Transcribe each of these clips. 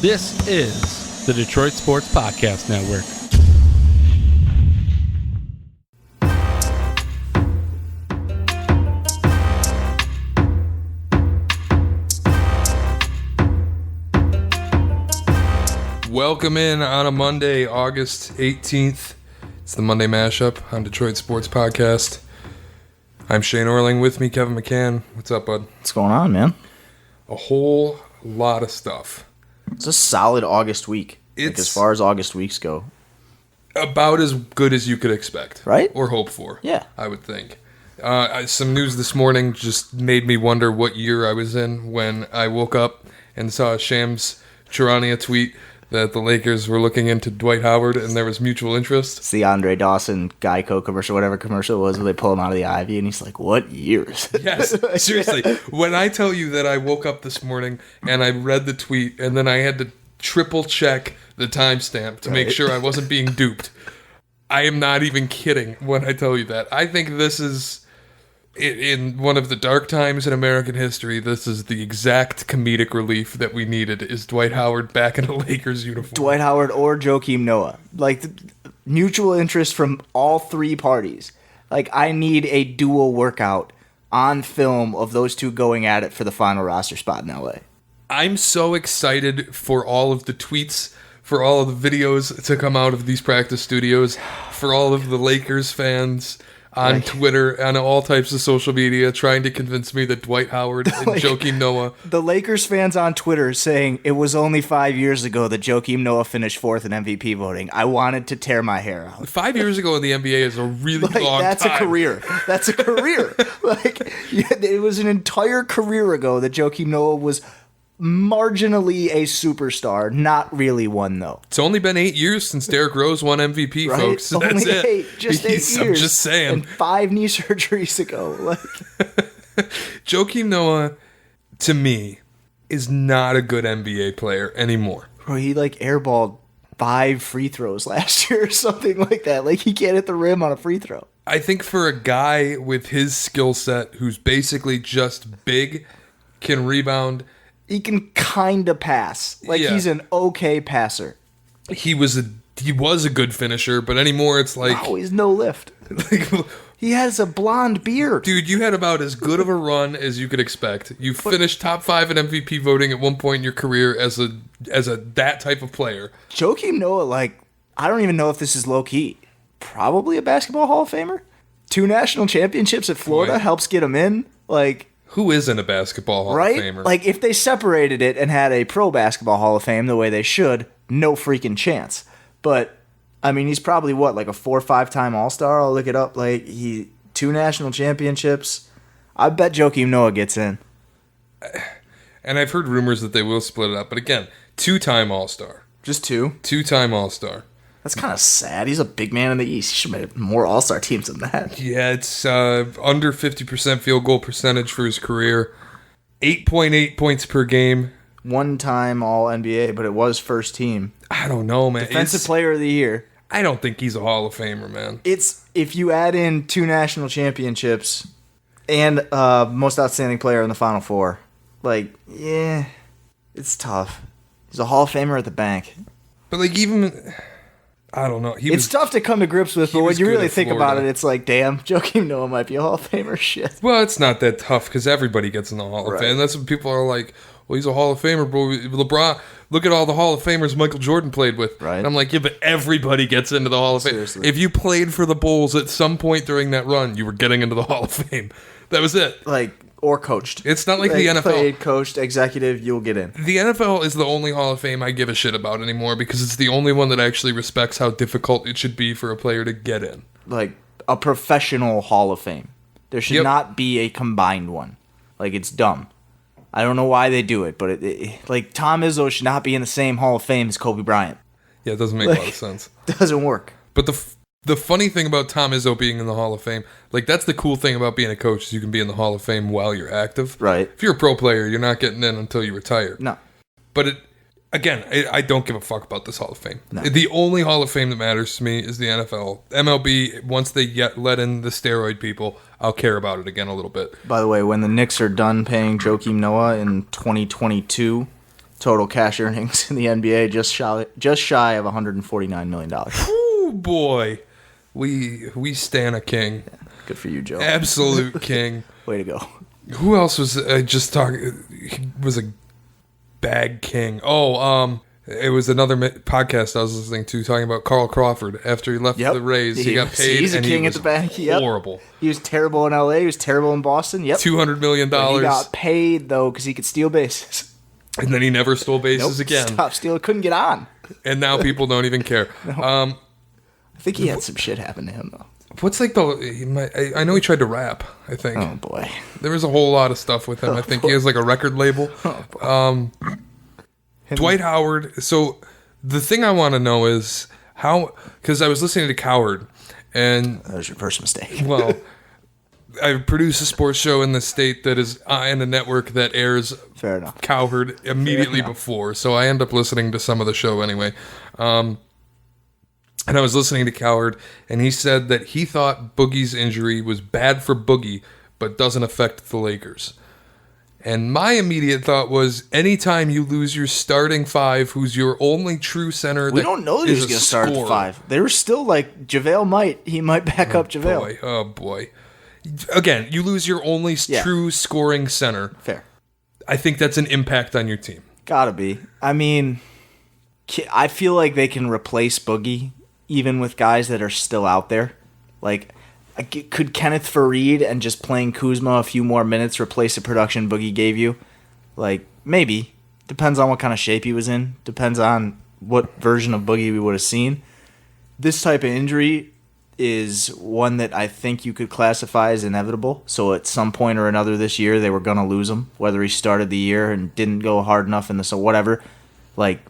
This is the Detroit Sports Podcast Network. Welcome in on a Monday, August 18th. It's the Monday Mashup on Detroit Sports Podcast. I'm Shane Orling. With me, Kevin McCann. What's up, bud? What's going on, man? A whole lot of stuff. It's a solid August week. Like, as far as August weeks go. About as good as you could expect. Right? Or hope for. Yeah. I would think. Some news this morning just made me wonder what year I was in when I woke up and saw Shams Charania tweet that the Lakers were looking into Dwight Howard and there was mutual interest. It's the Andre Dawson Geico commercial, whatever commercial it was, where they pull him out of the Ivy, and he's like, what years? Yes, seriously. When I tell you that I woke up this morning and I read the tweet and then I had to triple check the timestamp to make sure I wasn't being duped, I am not even kidding when I tell you that. I think this is, in one of the dark times in American history, this is the exact comedic relief that we needed, is Dwight Howard back in a Lakers uniform. Dwight Howard or Joakim Noah. Like, mutual interest from all three parties. Like, I need a dual workout on film of those two going at it for the final roster spot in LA. I'm so excited for all of the tweets, for all of the videos to come out of these practice studios, for all of the Lakers fans on Twitter, on all types of social media, trying to convince me that Dwight Howard and Joakim Noah... The Lakers fans on Twitter saying it was only 5 years ago that Joakim Noah finished fourth in MVP voting. I wanted to tear my hair out. 5 years ago in the NBA is a really long that's time. That's a career. That's a career. It was an entire career ago that Joakim Noah was marginally a superstar. Not really one, though. It's only been 8 years since Derrick Rose won MVP, right? folks. Only That's it. 8. Just 8 years. I'm just saying. And 5 knee surgeries ago. Joakim Noah, to me, is not a good NBA player anymore. Bro, he airballed 5 free throws last year or something like that. He can't hit the rim on a free throw. I think for a guy with his skill set, who's basically just big, can rebound... He can kind of pass. He's an okay passer. He was a good finisher, but anymore it's no, he's no lift. He has a blonde beard. Dude, you had about as good of a run as you could expect. You finished top 5 in MVP voting at one point in your career as a that type of player. Joakim Noah, I don't even know if this is low key. Probably a basketball Hall of Famer. 2 national championships at Florida helps get him in. Who isn't a basketball Hall of Famer? If they separated it and had a pro basketball Hall of Fame the way they should, no freaking chance. But, he's probably, a 4 or 5 time All-Star? I'll look it up. 2 national championships. I bet Joakim Noah gets in. And I've heard rumors that they will split it up. But again, 2-time All-Star. Just 2? 2-time All-Star. That's kind of sad. He's a big man in the East. He should have made more All-Star teams than that. Yeah, it's under 50% field goal percentage for his career. 8.8 points per game. 1-time All-NBA, but it was first team. I don't know, man. Defensive Player of the Year. I don't think he's a Hall of Famer, man. If you add in 2 national championships and most outstanding player in the Final Four, it's tough. He's a Hall of Famer at the bank. But even... I don't know. It's tough to come to grips with, but when you really think about it, it's damn, Joakim Noah might be a Hall of Famer. Shit. Well, it's not that tough because everybody gets in the Hall of Fame. And that's what people are like, well, he's a Hall of Famer, bro. LeBron, look at all the Hall of Famers Michael Jordan played with. Right. And I'm like, yeah, but everybody gets into the Hall of Fame. Seriously. If you played for the Bulls at some point during that run, you were getting into the Hall of Fame. That was it. Or coached. It's not like the NFL. Played, coached, executive, you'll get in. The NFL is the only Hall of Fame I give a shit about anymore because it's the only one that actually respects how difficult it should be for a player to get in. A professional Hall of Fame. There should not be a combined one. It's dumb. I don't know why they do it, but Tom Izzo should not be in the same Hall of Fame as Kobe Bryant. Yeah, it doesn't make a lot of sense. Doesn't work. But the funny thing about Tom Izzo being in the Hall of Fame, that's the cool thing about being a coach is you can be in the Hall of Fame while you're active. Right. If you're a pro player, you're not getting in until you retire. No. But I don't give a fuck about this Hall of Fame. No. The only Hall of Fame that matters to me is the NFL. MLB, once they let in the steroid people, I'll care about it again a little bit. By the way, when the Knicks are done paying Joakim Noah in 2022, Total cash earnings in the NBA just shy of $149 million. Oh boy, we stan a king. Yeah, good for you, Joe. Absolute king. Way to go. Who else was just talking? He was a bag king. It was another podcast I was listening to talking about Carl Crawford after he left the Rays. He got paid. He's a and king he at the bank. Horrible. He was terrible in LA. He was terrible in Boston. Yep. $200 million. But he got paid though because he could steal bases. And then he never stole bases again. Stop stealing. Couldn't get on. And now people don't even care. No. I think he had some shit happen to him though. What's like I know he tried to rap, I think. Oh boy. There was a whole lot of stuff with him. I think he has like a record label. Dwight Howard. So the thing I want to know is how, because I was listening to Coward and that was your first mistake. Well, I produce a sports show in the state that is in a network that airs Fair enough. Cowherd immediately before, so I end up listening to some of the show anyway. And I was listening to Cowherd, and he said that he thought Boogie's injury was bad for Boogie, but doesn't affect the Lakers. And my immediate thought was, anytime you lose your starting five, who's your only true center, we don't know that he's going to start at 5. They were still like JaVale might back up JaVale. Oh boy. Again, you lose your only true scoring center. Fair. I think that's an impact on your team. Gotta be. I mean, I feel like they can replace Boogie even with guys that are still out there. Like, could Kenneth Faried and just playing Kuzma a few more minutes replace the production Boogie gave you? Like, maybe. Depends on what kind of shape he was in. Depends on what version of Boogie we would have seen. This type of injury is one that I think you could classify as inevitable. So at some point or another this year, they were going to lose him. Whether he started the year and didn't go hard enough in whatever. Like,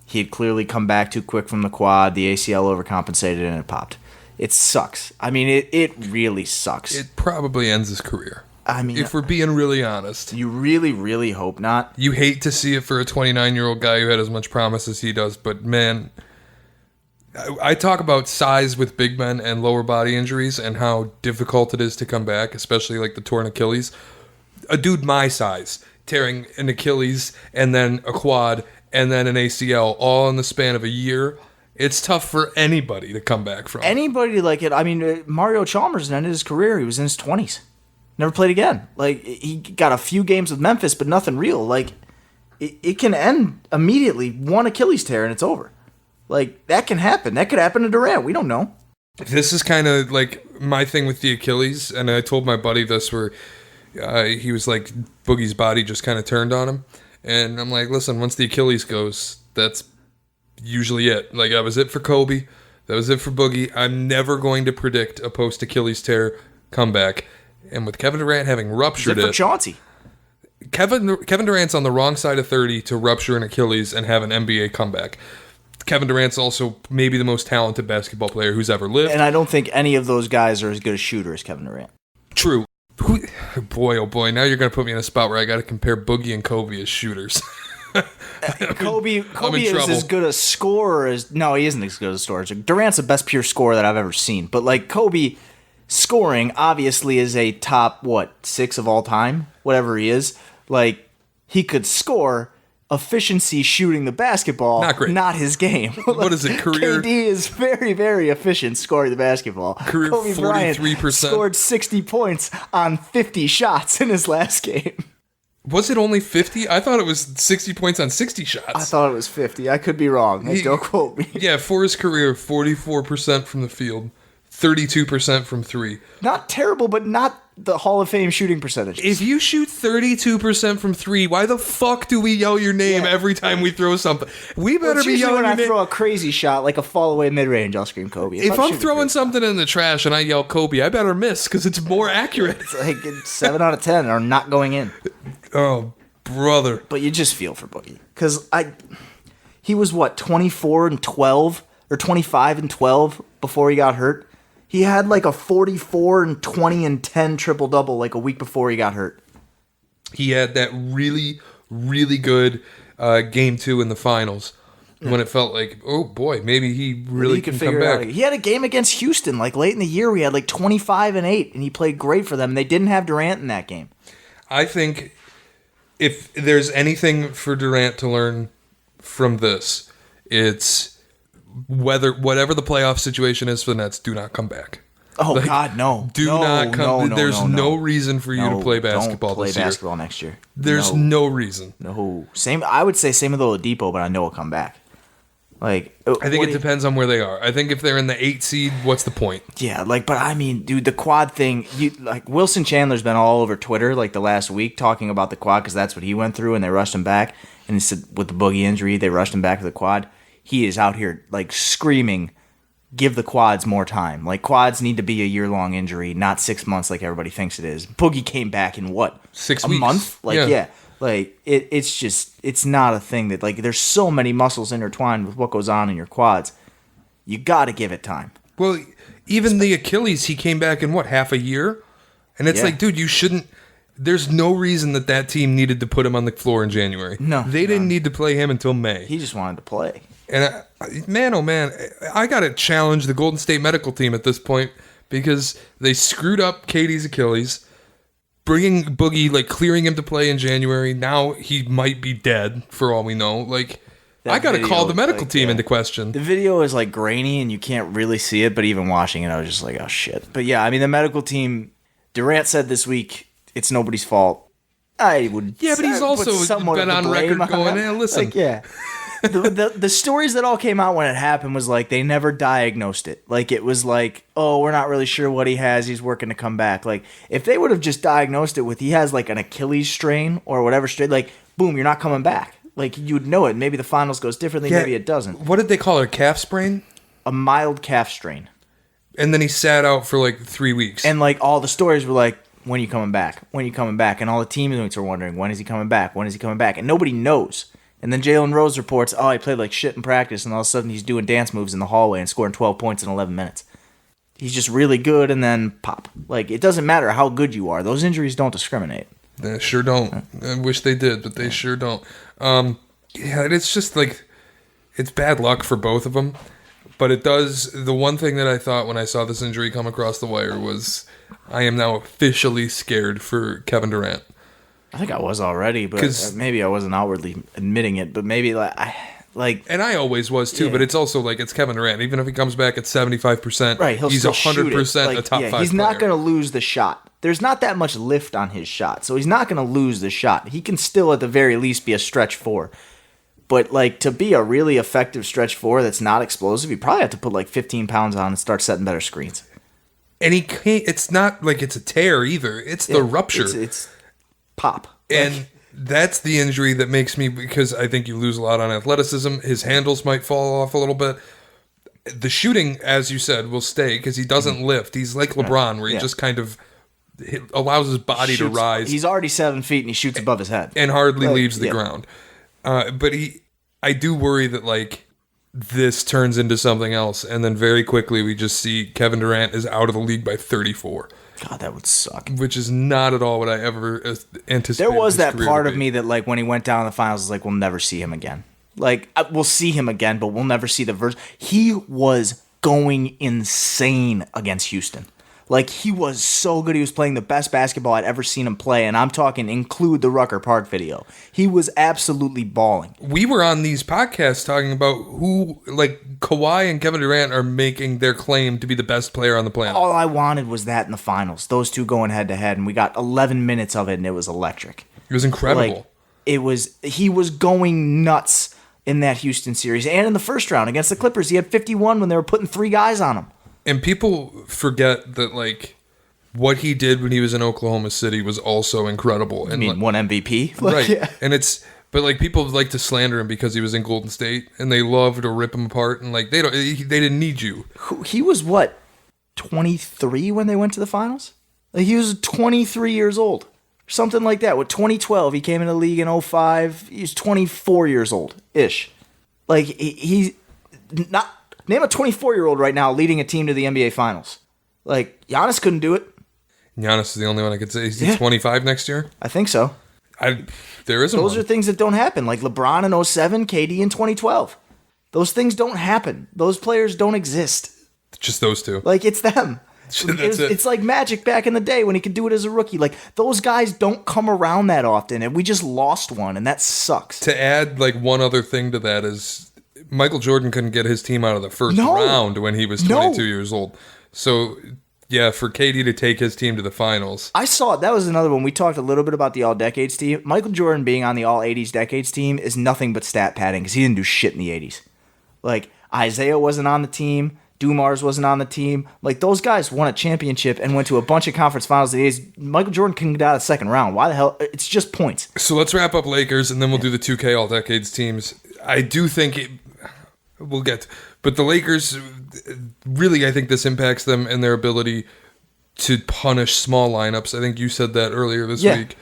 he had clearly come back too quick from the quad. The ACL overcompensated and it popped. It sucks. I mean, it really sucks. It probably ends his career. I mean, if we're being really honest. You really, really hope not. You hate to see it for a 29-year-old guy who had as much promise as he does, but man, I talk about size with big men and lower body injuries and how difficult it is to come back, especially like the torn Achilles. A dude my size tearing an Achilles and then a quad and then an ACL all in the span of a year. It's tough for anybody to come back from. Anybody like it. I mean, Mario Chalmers ended his career. He was in his 20s. Never played again. Like, he got a few games with Memphis, but nothing real. Like, it can end immediately. One Achilles tear and it's over. Like, that can happen. That could happen to Durant. We don't know. This is kind of like my thing with the Achilles, and I told my buddy this where he was like, Boogie's body just kind of turned on him. And I'm like, listen, once the Achilles goes, that's usually it. Like, that was it for Kobe. That was it for Boogie. I'm never going to predict a post-Achilles tear comeback. And with Kevin Durant having ruptured it for Chauncey. Kevin Durant's on the wrong side of 30 to rupture an Achilles and have an NBA comeback. Kevin Durant's also maybe the most talented basketball player who's ever lived. And I don't think any of those guys are as good a shooter as Kevin Durant. True. Boy, oh boy, now you're going to put me in a spot where I got to compare Boogie and Kobe as shooters. Kobe is as good a scorer as... No, he isn't as good a scorer. Durant's the best pure scorer that I've ever seen. But, like, Kobe scoring obviously is a top, 6 of all time? Whatever he is. Like, he could score... Efficiency shooting the basketball, not great. Not his game. What is it, career? KD is very, very efficient scoring the basketball. Career Kobe 43%. Bryant scored 60 points on 50 shots in his last game. Was it only 50? I thought it was 60 points on 60 shots. I thought it was 50. I could be wrong. Don't quote me. Yeah, for his career, 44% from the field, 32% from 3. Not terrible, but not the Hall of Fame shooting percentage. If you shoot 32% from 3, why the fuck do we yell your name every time we throw something? We better be yelling when I throw a crazy shot, like a fall away mid-range, I'll scream Kobe. If I'm throwing something in the trash and I yell Kobe, I better miss because it's more accurate. It's like 7 out of 10 are not going in. Oh, brother. But you just feel for Boogie. Because he was, 24 and 12? Or 25 and 12 before he got hurt? He had like a 44 and 20 and 10 triple-double like a week before he got hurt. He had that really, really good game 2 in the finals when it felt like, oh boy, maybe he really can come back. He had a game against Houston like late in the year. We had like 25 and 8, and he played great for them. And they didn't have Durant in that game. I think if there's anything for Durant to learn from this, it's whatever the playoff situation is for the Nets, do not come back. Oh, God, no. Do not come. There's no reason for you to play basketball don't this play year. basketball next year. There's no reason. No. I would say same with Oladipo, but I know he'll come back. Like, I think it depends on where they are. I think if they're in the 8 seed, what's the point? Yeah, but I mean, dude, the quad thing, Wilson Chandler's been all over Twitter like the last week talking about the quad because that's what he went through and they rushed him back. And he said with the Boogie injury, they rushed him back to the quad. He is out here like screaming, give the quads more time. Like, quads need to be a year-long injury, not 6 months like everybody thinks it is. Boogie came back in what? 6 a weeks. month? Like, yeah. Like, it's not a thing that, like, there's so many muscles intertwined with what goes on in your quads. You got to give it time. Well, even the Achilles, he came back in, what, half a year? And it's like, dude, you shouldn't... There's no reason that team needed to put him on the floor in January. No. They didn't need to play him until May. He just wanted to play. And, man, oh, man, I got to challenge the Golden State medical team at this point because they screwed up Katie's Achilles. Bringing Boogie, like, clearing him to play in January. Now he might be dead, for all we know. Like, I got to call the medical team into question. The video is, like, grainy, and you can't really see it, but even watching it, I was just like, oh, shit. But, yeah, I mean, the medical team, Durant said this week, it's nobody's fault. I would... Yeah, but he's also been on record going, listen. Like, yeah. The stories that all came out when it happened was like they never diagnosed it. Like it was like, oh, we're not really sure what he has. He's working to come back. Like if they would have just diagnosed it with he has like an Achilles strain or whatever strain, like boom, you're not coming back. Like you'd know it. Maybe the finals goes differently. Maybe it doesn't. What did they call it? A calf sprain? A mild calf strain. And then he sat out for like 3 weeks. And like all the stories were like, when are you coming back? When are you coming back? And all the teammates are wondering, when is he coming back? When is he coming back? And nobody knows. And then Jalen Rose reports, oh, he played like shit in practice, and all of a sudden he's doing dance moves in the hallway and scoring 12 points in 11 minutes. He's just really good, and then pop. Like, it doesn't matter how good you are. Those injuries don't discriminate. They sure don't. I wish they did, but they sure don't. Yeah, it's just like, it's bad luck for both of them. But it does, the one thing that I thought when I saw this injury come across the wire was, I am now officially scared for Kevin Durant. I think I was already, but maybe I wasn't outwardly admitting it. But maybe and I always was too. Yeah. But it's also like it's Kevin Durant. Even if he comes back at 75%, right? He's 100% a top 5 He's player. not going to lose the shot. There's not that much lift on his shot, so he's not going to lose the shot. He can still, at the very least, be a stretch 4. But like to be a really effective stretch 4 that's not explosive, you probably have to put like 15 pounds on and start setting better screens. And he can't. It's not like it's a tear either. It's the rupture. It's pop. And that's the injury that makes me, because I think you lose a lot on athleticism. His handles might fall off a little bit. The shooting, as you said, will stay because he doesn't lift. He's like LeBron, where he just kind of allows his body to rise. He's already 7 feet and he shoots above his head. And hardly leaves the ground. But I do worry that like this turns into something else. And then very quickly we just see Kevin Durant is out of the league by 34. God, that would suck. Which is not at all what I ever anticipated. There was that part of me that, like, when he went down in the finals, was like, we'll never see him again. Like, we'll see him again, but we'll never see the version. He was going insane against Houston. Like, he was so good. He was playing the best basketball I'd ever seen him play, and I'm talking include the Rucker Park video. He was absolutely balling. We were on these podcasts talking about who, like, Kawhi and Kevin Durant are making their claim to be the best player on the planet. All I wanted was that in the finals. Those two going head-to-head, and we got 11 minutes of it, and it was electric. It was incredible. Like, he was going nuts in that Houston series, and in the first round against the Clippers. He had 51 when they were putting 3 guys on him. And people forget that, like, what he did when he was in Oklahoma City was also incredible. And, I mean, like, one MVP? Right. Yeah. And but, like, people like to slander him because he was in Golden State, and they love to rip him apart, and, like, they didn't need you. He was, what, 23 when they went to the finals? Like, he was 23 years old. Something like that. With 2012, he came into the league in 2005. He was 24 years old-ish. Like, he's not... Name a 24-year-old right now leading a team to the NBA Finals. Like, Giannis couldn't do it. Giannis is the only one I could say. Is he 25 next year? I think so. There isn't Those are things that don't happen. Like LeBron in 2007, KD in 2012. Those things don't happen. Those players don't exist. Just those two. Like, it's them. It's like Magic back in the day when he could do it as a rookie. Like, those guys don't come around that often, and we just lost one, and that sucks. To add, like, one other thing to that is Michael Jordan couldn't get his team out of the first round when he was 22 years old. So, yeah, for KD to take his team to the finals. I saw it. That was another one. We talked a little bit about the All-Decades team. Michael Jordan being on the All-80s Decades team is nothing but stat padding because he didn't do shit in the 80s. Like, Isaiah wasn't on the team. Dumars wasn't on the team. Like, those guys won a championship and went to a bunch of conference finals. Michael Jordan couldn't get out of the second round. Why the hell? It's just points. So let's wrap up Lakers, and then we'll do the 2K All-Decades teams. I do think we'll get... But the Lakers, really, I think this impacts them and their ability to punish small lineups. I think you said that earlier this week.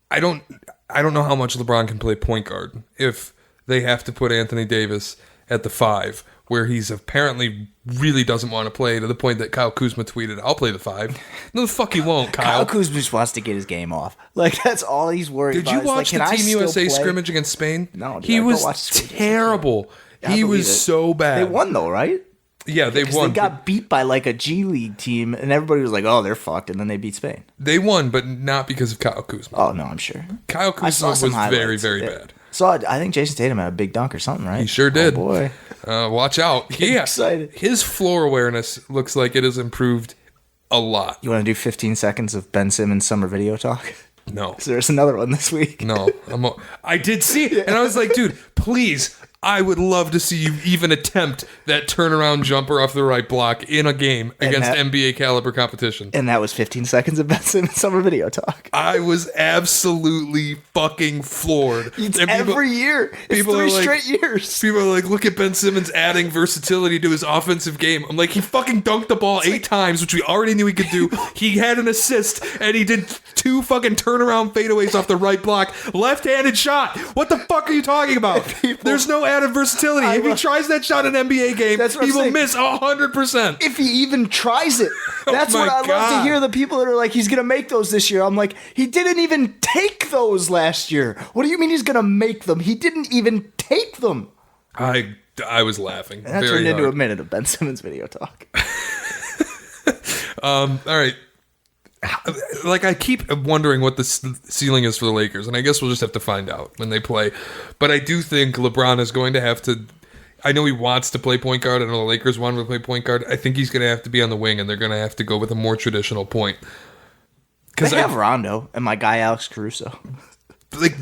I don't know how much LeBron can play point guard if they have to put Anthony Davis at the 5, where he's apparently really doesn't want to play, to the point that Kyle Kuzma tweeted, "I'll play the 5." No, the fuck he won't, Kyle. Kyle Kuzma just wants to get his game off. Like, that's all he's worried about. Did you watch the Team USA scrimmage against Spain? No, dude, he was terrible. He was so bad. They won, though, right? Yeah, they won. They got beat by, like, a G League team, and everybody was like, oh, they're fucked, and then they beat Spain. They won, but not because of Kyle Kuzma. Oh, no, I'm sure. Kyle Kuzma was very, very bad. So I think Jason Tatum had a big dunk or something, right? He sure did. Oh, boy. Watch out. Getting excited. His floor awareness looks like it has improved a lot. You want to do 15 seconds of Ben Simmons summer video talk? No. So there's another one this week. No. I did see it, and I was like, dude, please, I would love to see you even attempt that turnaround jumper off the right block in a game against NBA caliber competition. And that was 15 seconds of Ben Simmons summer video talk. I was absolutely fucking floored. It's every year. It's 3 straight years. People are like, look at Ben Simmons adding versatility to his offensive game. I'm like, he fucking dunked the ball 8 times, which we already knew he could do. He had an assist, and he did 2 fucking turnaround fadeaways off the right block. Left-handed shot. What the fuck are you talking about? There's no added versatility. If he tries that shot in an NBA game, he will miss 100%. If he even tries it. That's what I love to hear, the people that are like, he's going to make those this year. I'm like, he didn't even take those last year. What do you mean he's going to make them? He didn't even take them. I was laughing. And that turned into a minute of Ben Simmons video talk. All right. Like, I keep wondering what the ceiling is for the Lakers, and I guess we'll just have to find out when they play. But I do think LeBron is going to have to... I know he wants to play point guard. I know the Lakers want him to play point guard. I think he's going to have to be on the wing, and they're going to have to go with a more traditional point. They have Rondo and my guy Alex Caruso. Like,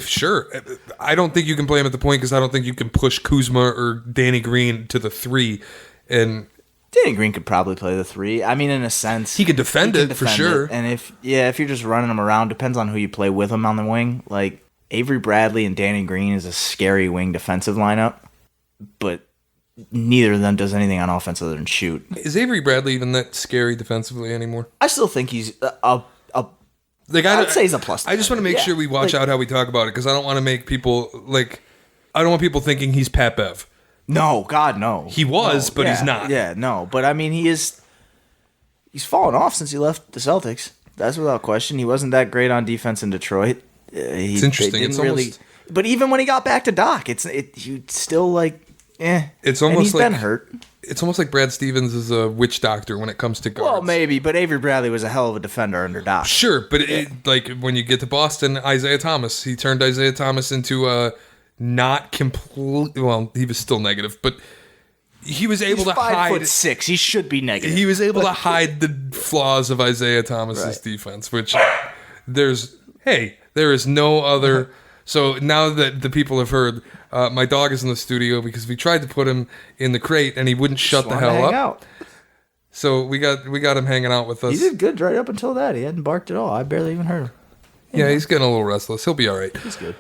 sure. I don't think you can play him at the point because I don't think you can push Kuzma or Danny Green to the 3. And Danny Green could probably play the 3. I mean, in a sense, he could defend it for sure. And if you're just running him around, depends on who you play with him on the wing. Like, Avery Bradley and Danny Green is a scary wing defensive lineup, but neither of them does anything on offense other than shoot. Is Avery Bradley even that scary defensively anymore? I still think he's I would say he's a plus. I just want to make sure we watch out how we talk about it, because I don't want to make people I don't want people thinking he's Pat Bev. No, God, no. He was, but he's not. Yeah, no. But I mean, he's fallen off since he left the Celtics. That's without question. He wasn't that great on defense in Detroit. It's interesting. It's almost, but even when he got back to Doc, he still It's almost and he's like been hurt. It's almost like Brad Stevens is a witch doctor when it comes to guards. Well, maybe, but Avery Bradley was a hell of a defender under Doc. Sure, but like when you get to Boston, Isaiah Thomas, he turned Isaiah Thomas into a not complete. Well, he was still negative, but he was able to hide. 5'6". He should be negative. He was able to hide the flaws of Isaiah Thomas's defense, which there is no other. So now that the people have heard, my dog is in the studio because we tried to put him in the crate and he wouldn't shut the hell up. Out. So we got him hanging out with us. He did good right up until that. He hadn't barked at all. I barely even heard him. Yeah, he's getting a little restless. He'll be all right. He's good.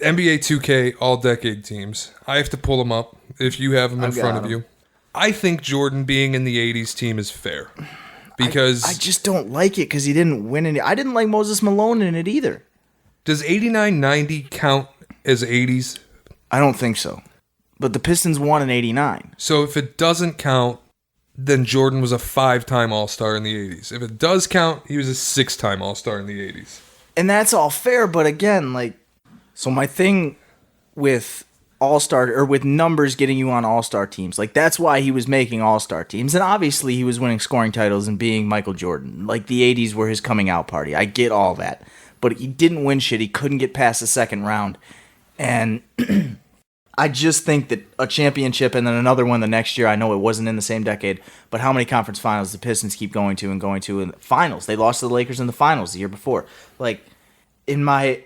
NBA 2K all-decade teams. I have to pull them up if you have them in front of you. I think Jordan being in the 80s team is fair. Because I just don't like it because he didn't win any. I didn't like Moses Malone in it either. Does 89-90 count as 80s? I don't think so. But the Pistons won in 89. So if it doesn't count, then Jordan was a 5-time All-Star in the 80s. If it does count, he was a 6-time All-Star in the 80s. And that's all fair, but again, so my thing with all-star or with numbers getting you on all-star teams. Like, that's why he was making all-star teams. And obviously he was winning scoring titles and being Michael Jordan. Like, the 80s were his coming out party. I get all that. But he didn't win shit. He couldn't get past the second round. And I just think that a championship and then another one the next year, I know it wasn't in the same decade, but how many conference finals the Pistons keep going to in the finals? They lost to the Lakers in the finals the year before. Like, in my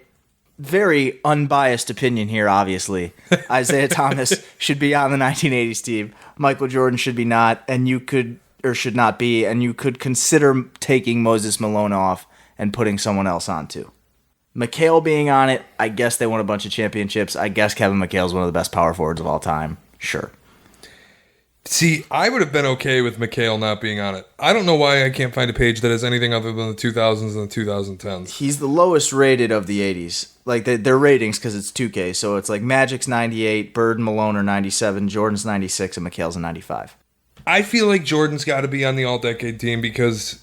very unbiased opinion here, obviously, Isaiah Thomas should be on the 1980s team. Michael Jordan should be not, and you could, or should not be, and you could consider taking Moses Malone off and putting someone else on too. McHale being on it, I guess they won a bunch of championships. I guess Kevin McHale's one of the best power forwards of all time. Sure. See, I would have been okay with McHale not being on it. I don't know why I can't find a page that has anything other than the 2000s and the 2010s. He's the lowest rated of the 80s. Like, their ratings, because it's 2K, so it's like Magic's 98, Bird and Malone are 97, Jordan's 96, and McHale's a 95. I feel like Jordan's got to be on the all-decade team because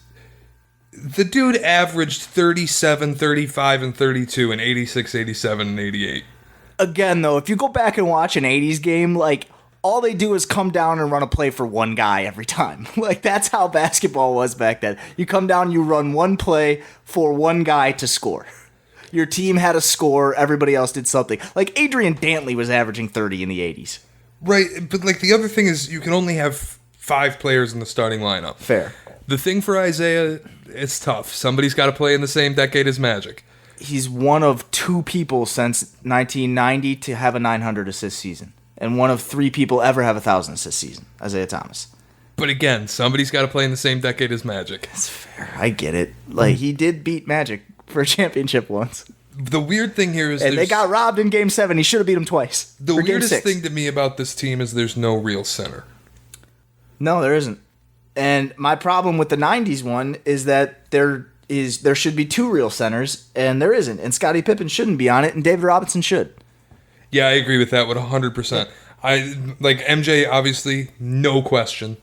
the dude averaged 37, 35, and 32 in 86, 87, and 88. Again, though, if you go back and watch an 80s game, like, all they do is come down and run a play for one guy every time. Like, that's how basketball was back then. You come down, you run one play for one guy to score. Your team had a score, everybody else did something. Like, Adrian Dantley was averaging 30 in the 80s. Right, but, like, the other thing is you can only have 5 players in the starting lineup. Fair. The thing for Isaiah, it's tough. Somebody's got to play in the same decade as Magic. He's one of 2 people since 1990 to have a 900 assist season. And one of 3 people ever have a 1,000 assist season, Isaiah Thomas. But again, somebody's got to play in the same decade as Magic. That's fair. I get it. Like, he did beat Magic for a championship once. The weird thing here is... And they got robbed in Game 7. He should have beat him twice. The weirdest thing to me about this team is there's no real center. No, there isn't. And my problem with the 90s one is that there should be 2 real centers, and there isn't. And Scottie Pippen shouldn't be on it, and David Robinson should. Yeah, I agree with that 100%. Like MJ, obviously, no question.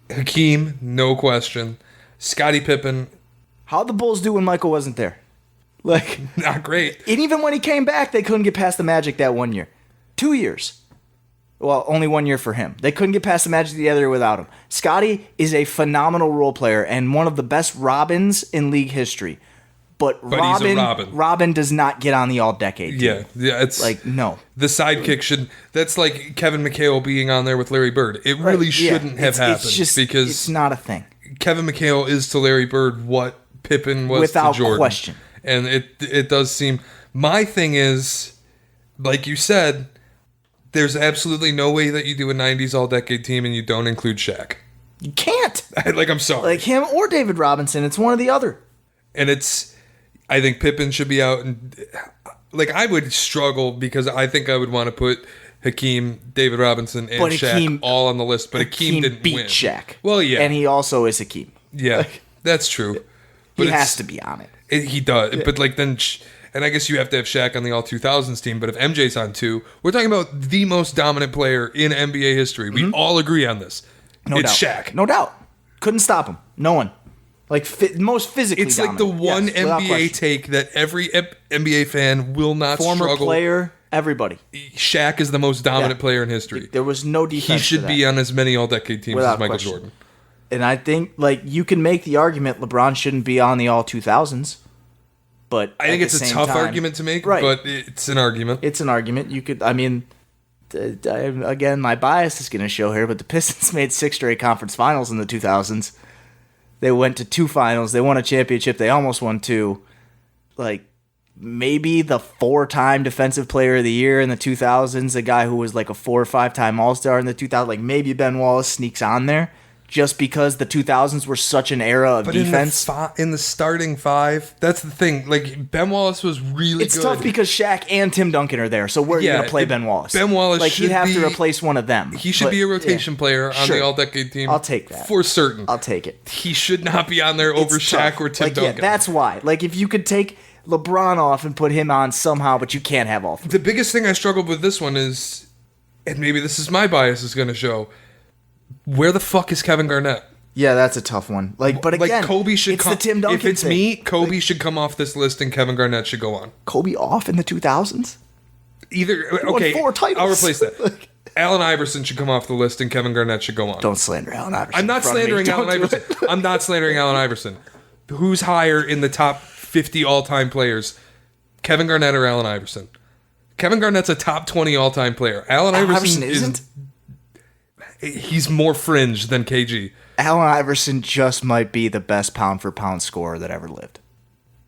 Hakeem, no question. Scottie Pippen. How'd the Bulls do when Michael wasn't there? Like, not great. And even when he came back, they couldn't get past the Magic that 1 year. 2 years. Well, only 1 year for him. They couldn't get past the Magic the other year without him. Scottie is a phenomenal role player and one of the best Robins in league history. But he's a Robin. Robin does not get on the all-decade team. Yeah, it's like, no. The sidekick should. That's like Kevin McHale being on there with Larry Bird. It really shouldn't have happened because it's not a thing. Kevin McHale is to Larry Bird what Pippen was without to Jordan. Without question. And it does seem. My thing is, like you said, there's absolutely no way that you do a '90s all-decade team and you don't include Shaq. You can't. I'm sorry. Like him or David Robinson. It's one or the other. And I think Pippen should be out. And like, I would struggle because I think I would want to put Hakeem, David Robinson, and Shaq all on the list. But Hakeem didn't beat win. Shaq. Well, yeah. And he also is Hakeem. Yeah, that's true. But he has to be on it. He does. Yeah. But like then... And I guess you have to have Shaq on the All-2000s team, but if MJ's on 2, we're talking about the most dominant player in NBA history. We all agree on this. It's Shaq. No doubt. Couldn't stop him. No one. Like, most physically it's dominant. Like the one NBA take that every NBA fan will not Former struggle. Player, everybody. Shaq is the most dominant player in history. There was no defense. He should be on as many All-Decade teams as Michael Jordan. And I think, like, you can make the argument LeBron shouldn't be on the All-2000s. But I think it's a tough argument to make, but it's an argument. It's an argument. You could, I mean, again, my bias is going to show here, but the Pistons made 6 straight conference finals in the 2000s. They went to 2 finals. They won a championship. They almost won 2. Like, maybe the 4-time defensive player of the year in the 2000s, a guy who was like a 4 or 5-time All-Star in the 2000s, like maybe Ben Wallace sneaks on there. Just because the 2000s were such an era of defense. In the starting 5, that's the thing. Like, Ben Wallace was really good. It's tough because Shaq and Tim Duncan are there, so where are you going to play Ben Wallace? Ben Wallace like, he'd have to replace one of them. He should be a rotation player on the All-Decade team. I'll take that. For certain. I'll take it. He should not be on there over Shaq or Tim Duncan. Yeah, that's why. Like, if you could take LeBron off and put him on somehow, but you can't have all 3. The biggest thing I struggled with this one is, and maybe this is my bias is going to show, where the fuck is Kevin Garnett? Yeah, that's a tough one. Like, but again, Kobe should it's the Tim Duncan If it's thing. me, Kobe should come off this list and Kevin Garnett should go on. Kobe off in the 2000s? Either won okay, 4 titles. I'll replace that. Allen Iverson should come off the list, and Kevin Garnett should go on. Don't slander Allen Iverson. I'm not slandering Allen Iverson. I'm not slandering Allen Iverson. Who's higher in the top 50 all-time players? Kevin Garnett or Allen Iverson? Kevin Garnett's a top 20 all-time player. Allen Iverson isn't. He's more fringe than KG. Allen Iverson just might be the best pound-for-pound scorer that ever lived.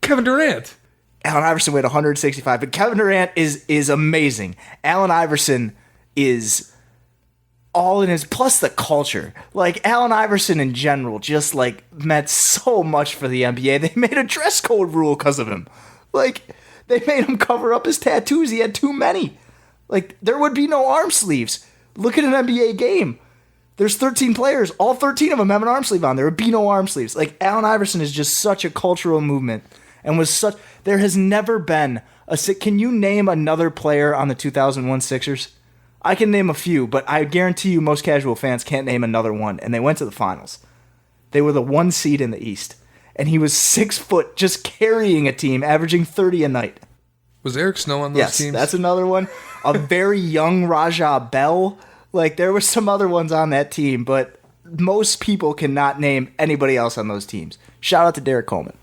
Kevin Durant. Allen Iverson weighed 165, but Kevin Durant is amazing. Allen Iverson is all in his, plus the culture. Like, Allen Iverson in general just, like, meant so much for the NBA. They made a dress code rule because of him. Like, they made him cover up his tattoos. He had too many. Like, there would be no arm sleeves. Look at an NBA game. There's 13 players. All 13 of them have an arm sleeve on. There would be no arm sleeves. Like, Allen Iverson is just such a cultural movement and was such... There has never been a... Can you name another player on the 2001 Sixers? I can name a few, but I guarantee you most casual fans can't name another one, and they went to the finals. They were the 1 seed in the East, and he was 6 foot, just carrying a team, averaging 30 a night. Was Eric Snow on those teams? Yes, that's another one. A very young Rajah Bell. Like, there were some other ones on that team, but most people cannot name anybody else on those teams. Shout out to Derek Coleman.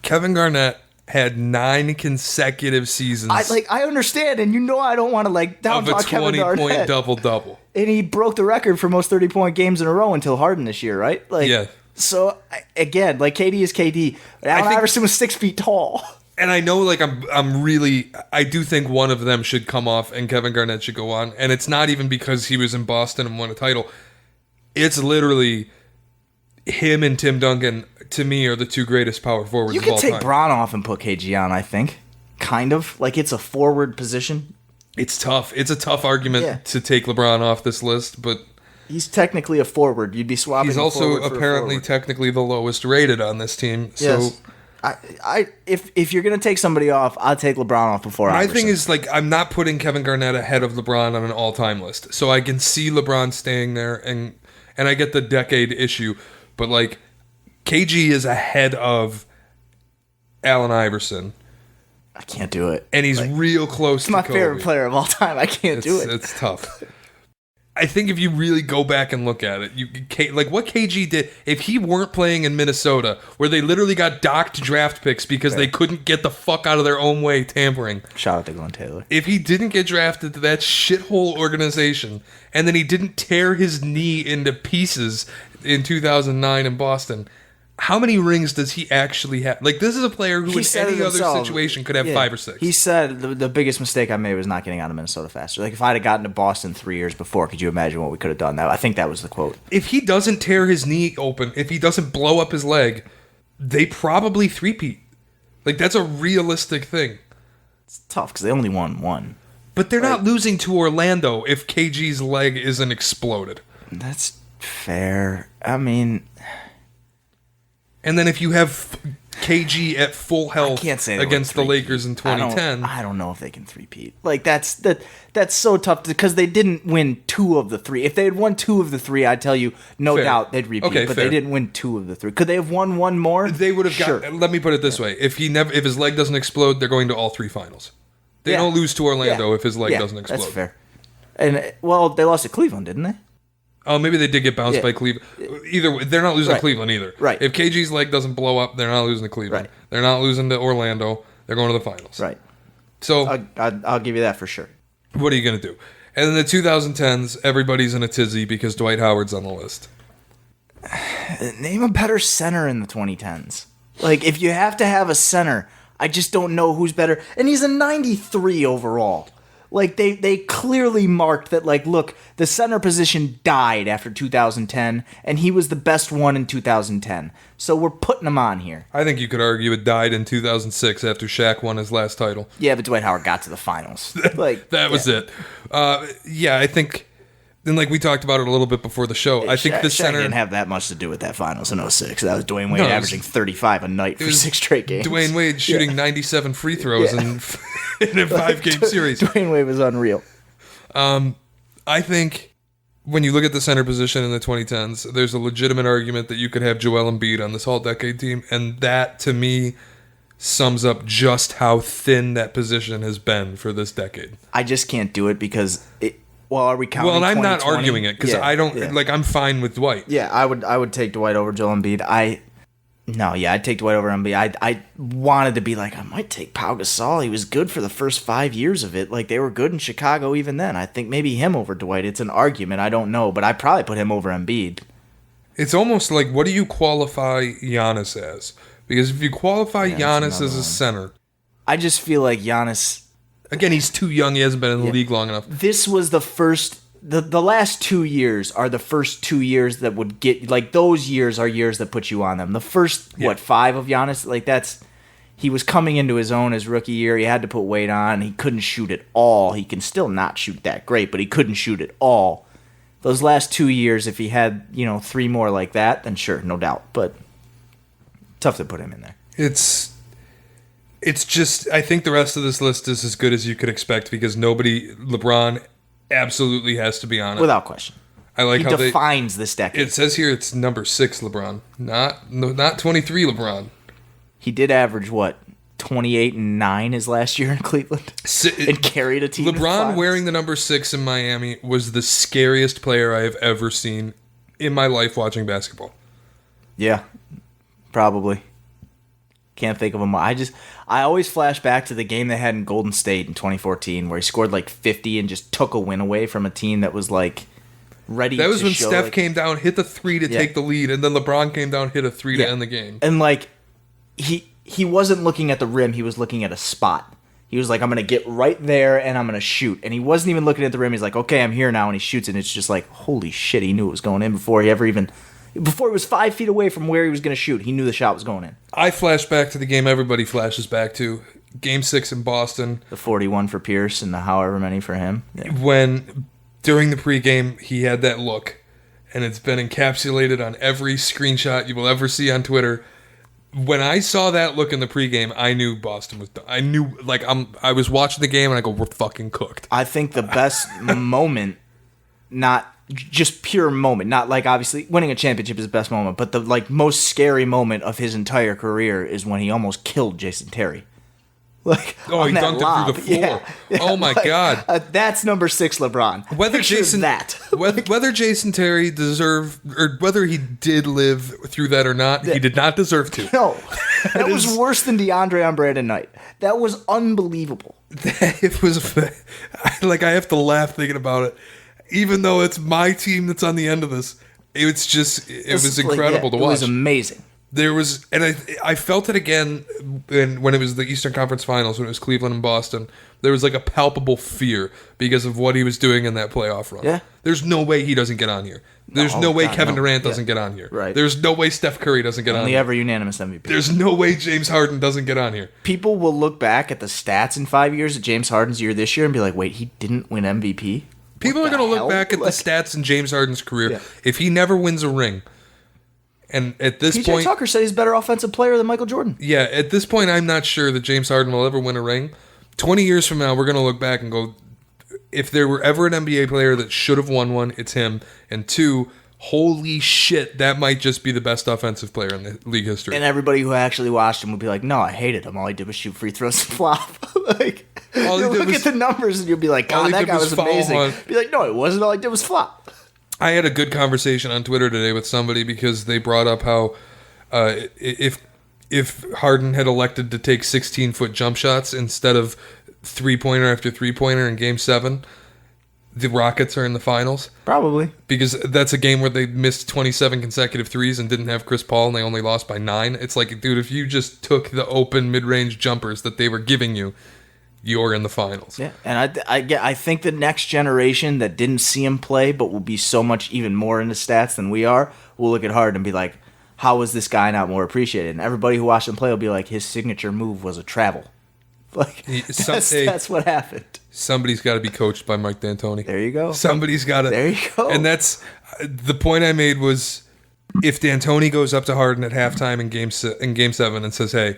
Kevin Garnett had 9 consecutive seasons. I understand, and you know I don't want to, like, down talk Kevin Garnett. Of a 20-point double-double. And he broke the record for most 30-point games in a row until Harden this year, right? Like, yeah. So, again, like, KD is KD. But Allen Iverson was 6 feet tall. And I know, like, I do think one of them should come off and Kevin Garnett should go on. And it's not even because he was in Boston and won a title. It's literally him and Tim Duncan, to me, are the 2 greatest power forwards of all time. You could take Bron off and put KG on, I think. Kind of. Like, it's a forward position. It's tough. It's a tough argument to take LeBron off this list, but... He's technically a forward. You'd be swapping. He's also apparently technically the lowest rated on this team. So yes. If you're gonna take somebody off, I'll take LeBron off before Iverson. My thing is, like, I'm not putting Kevin Garnett ahead of LeBron on an all-time list. So I can see LeBron staying there, and I get the decade issue, but, like, KG is ahead of Allen Iverson. I can't do it. And he's real close to Kobe. He's my favorite player of all time. I can't do it. It's tough. I think if you really go back and look at it, like what KG did, if he weren't playing in Minnesota, where they literally got docked draft picks because they couldn't get the fuck out of their own way tampering. Shout out to Glenn Taylor. If he didn't get drafted to that shithole organization, and then he didn't tear his knee into pieces in 2009 in Boston, how many rings does he actually have? Like, this is a player who in any other situation could have 5 or 6. He said the biggest mistake I made was not getting out of Minnesota faster. Like, if I'd have gotten to Boston 3 years before, could you imagine what we could have done? I think that was the quote. If he doesn't tear his knee open, if he doesn't blow up his leg, they probably three-peat. Like, that's a realistic thing. It's tough because they only won 1. But they're not losing to Orlando if KG's leg isn't exploded. That's fair. I mean... And then if you have KG at full health against the Lakers in 2010... I don't know if they can three-peat. Like, that's so tough because they didn't win 2 of the 3. If they had won 2 of the 3, I'd tell you, no doubt they'd repeat. Okay, but they didn't win 2 of the 3. Could they have won 1 more? They would have got... Let me put it this way. If his leg doesn't explode, they're going to all 3 finals. They don't lose to Orlando if his leg doesn't explode. That's fair. And, well, they lost to Cleveland, didn't they? Oh, maybe they did get bounced by Cleveland. Either way, they're not losing to Cleveland either. Right. If KG's leg doesn't blow up, they're not losing to Cleveland. Right. They're not losing to Orlando. They're going to the finals. Right. So I'll give you that for sure. What are you going to do? And in the 2010s, everybody's in a tizzy because Dwight Howard's on the list. Name a better center in the 2010s. Like, if you have to have a center, I just don't know who's better. And he's a 93 overall. Like, they clearly marked that, like, look, the center position died after 2010, and he was the best one in 2010. So we're putting him on here. I think you could argue it died in 2006 after Shaq won his last title. Yeah, but Dwight Howard got to the finals. Like that was it. I think... And like we talked about it a little bit before the show, I think the center didn't have that much to do with that finals in 06. That was Dwayne Wade averaging 35 a night for 6 straight games. Dwayne Wade shooting 97 free throws in a 5-game series. Dwayne Wade was unreal. I think when you look at the center position in the 2010s, there's a legitimate argument that you could have Joel Embiid on this all-decade team, and that to me sums up just how thin that position has been for this decade. I just can't do it because are we counting? Well, and I'm not 2020? arguing it because I don't I'm fine with Dwight. Yeah, I would take Dwight over Joel Embiid. I'd take Dwight over Embiid. I wanted to be like, I might take Pau Gasol. He was good for the first 5 years of it. Like, they were good in Chicago even then. I think maybe him over Dwight. It's an argument. I don't know, but I'd probably put him over Embiid. It's almost like, what do you qualify Giannis as? Because if you qualify Giannis as a center, I just feel like Giannis. Again, he's too young. He hasn't been in the league long enough. This was the first. The last 2 years are the first 2 years that would get, like, those years are years that put you on them. The first 5 of Giannis, like, he was coming into his own his rookie year. He had to put weight on. He couldn't shoot at all. He can still not shoot that great, but he couldn't shoot at all. Those last 2 years, if he had 3 more like that, then sure, no doubt. But tough to put him in there. It's just, I think the rest of this list is as good as you could expect because LeBron absolutely has to be on it. Without question. I like he how defines this decade. It says here it's number 6 LeBron, not 23 LeBron. He did average, 28 and 9 his last year in Cleveland? And carried a team. LeBron wearing the number 6 in Miami was the scariest player I have ever seen in my life watching basketball. Yeah, probably. Can't think of him. I always flash back to the game they had in Golden State in 2014 where he scored like 50 and just took a win away from a team that was like ready to show. That was when Steph came down, hit the 3 to take the lead, and then LeBron came down, hit a 3 to end the game. And like he wasn't looking at the rim, he was looking at a spot. He was like, I'm going to get right there and I'm going to shoot. And he wasn't even looking at the rim. He's like, okay, I'm here now. And he shoots, and it's just like, holy shit, he knew it was going in before he was 5 feet away from where he was going to shoot. He knew the shot was going in. I flash back to the game everybody flashes back to. Game 6 in Boston. The 41 for Pierce and the however many for him. Yeah. When, during the pregame, he had that look. And it's been encapsulated on every screenshot you will ever see on Twitter. When I saw that look in the pregame, I knew Boston was done. I knew, I was watching the game and I go, we're fucking cooked. I think the best moment, not just pure moment, not like obviously winning a championship is the best moment, but the most scary moment of his entire career is when he almost killed Jason Terry. He dunked it through the floor. Yeah. Oh my God. That's number 6 LeBron. Whether Jason Terry deserved, or whether he did live through that or not, he did not deserve to. No. That was worse than DeAndre on Brandon Knight. That was unbelievable. It was, I have to laugh thinking about it. Even though it's my team that's on the end of this, it was incredible to watch. It was amazing. There was, and I felt it again when it was the Eastern Conference Finals, when it was Cleveland and Boston. There was a palpable fear because of what he was doing in that playoff run. Yeah. There's no way he doesn't get on here. There's no way Kevin Durant doesn't get on here. Right. There's no way Steph Curry doesn't get on here. Only ever unanimous MVP. There's no way James Harden doesn't get on here. People will look back at the stats in 5 years at James Harden's year this year and be like, wait, he didn't win MVP? People are going to look back at the stats in James Harden's career. Yeah. If he never wins a ring, and at this PJ point, Tucker said he's a better offensive player than Michael Jordan. Yeah, at this point, I'm not sure that James Harden will ever win a ring. 20 years from now, we're going to look back and go, if there were ever an NBA player that should have won one, it's him. And 2, holy shit, that might just be the best offensive player in the league history. And everybody who actually watched him would be like, no, I hated him. All he did was shoot free throws and flop. You'll look at the numbers and you'll be like, God, that guy was amazing. Be like, no, it wasn't. All I did was flop. I had a good conversation on Twitter today with somebody because they brought up how if Harden had elected to take 16-foot jump shots instead of three-pointer after three-pointer in Game 7, the Rockets are in the finals. Probably. Because that's a game where they missed 27 consecutive threes and didn't have Chris Paul and they only lost by 9. It's like, dude, if you just took the open mid-range jumpers that they were giving you, you're in the finals. Yeah, and I think the next generation that didn't see him play but will be so much even more into stats than we are will look at Harden and be like, how is this guy not more appreciated? And everybody who watched him play will be like, his signature move was a travel. That's what happened. Somebody's got to be coached by Mike D'Antoni. There you go. Somebody's got to. There you go. And that's the point I made was, if D'Antoni goes up to Harden at halftime in Game 7 and says, hey,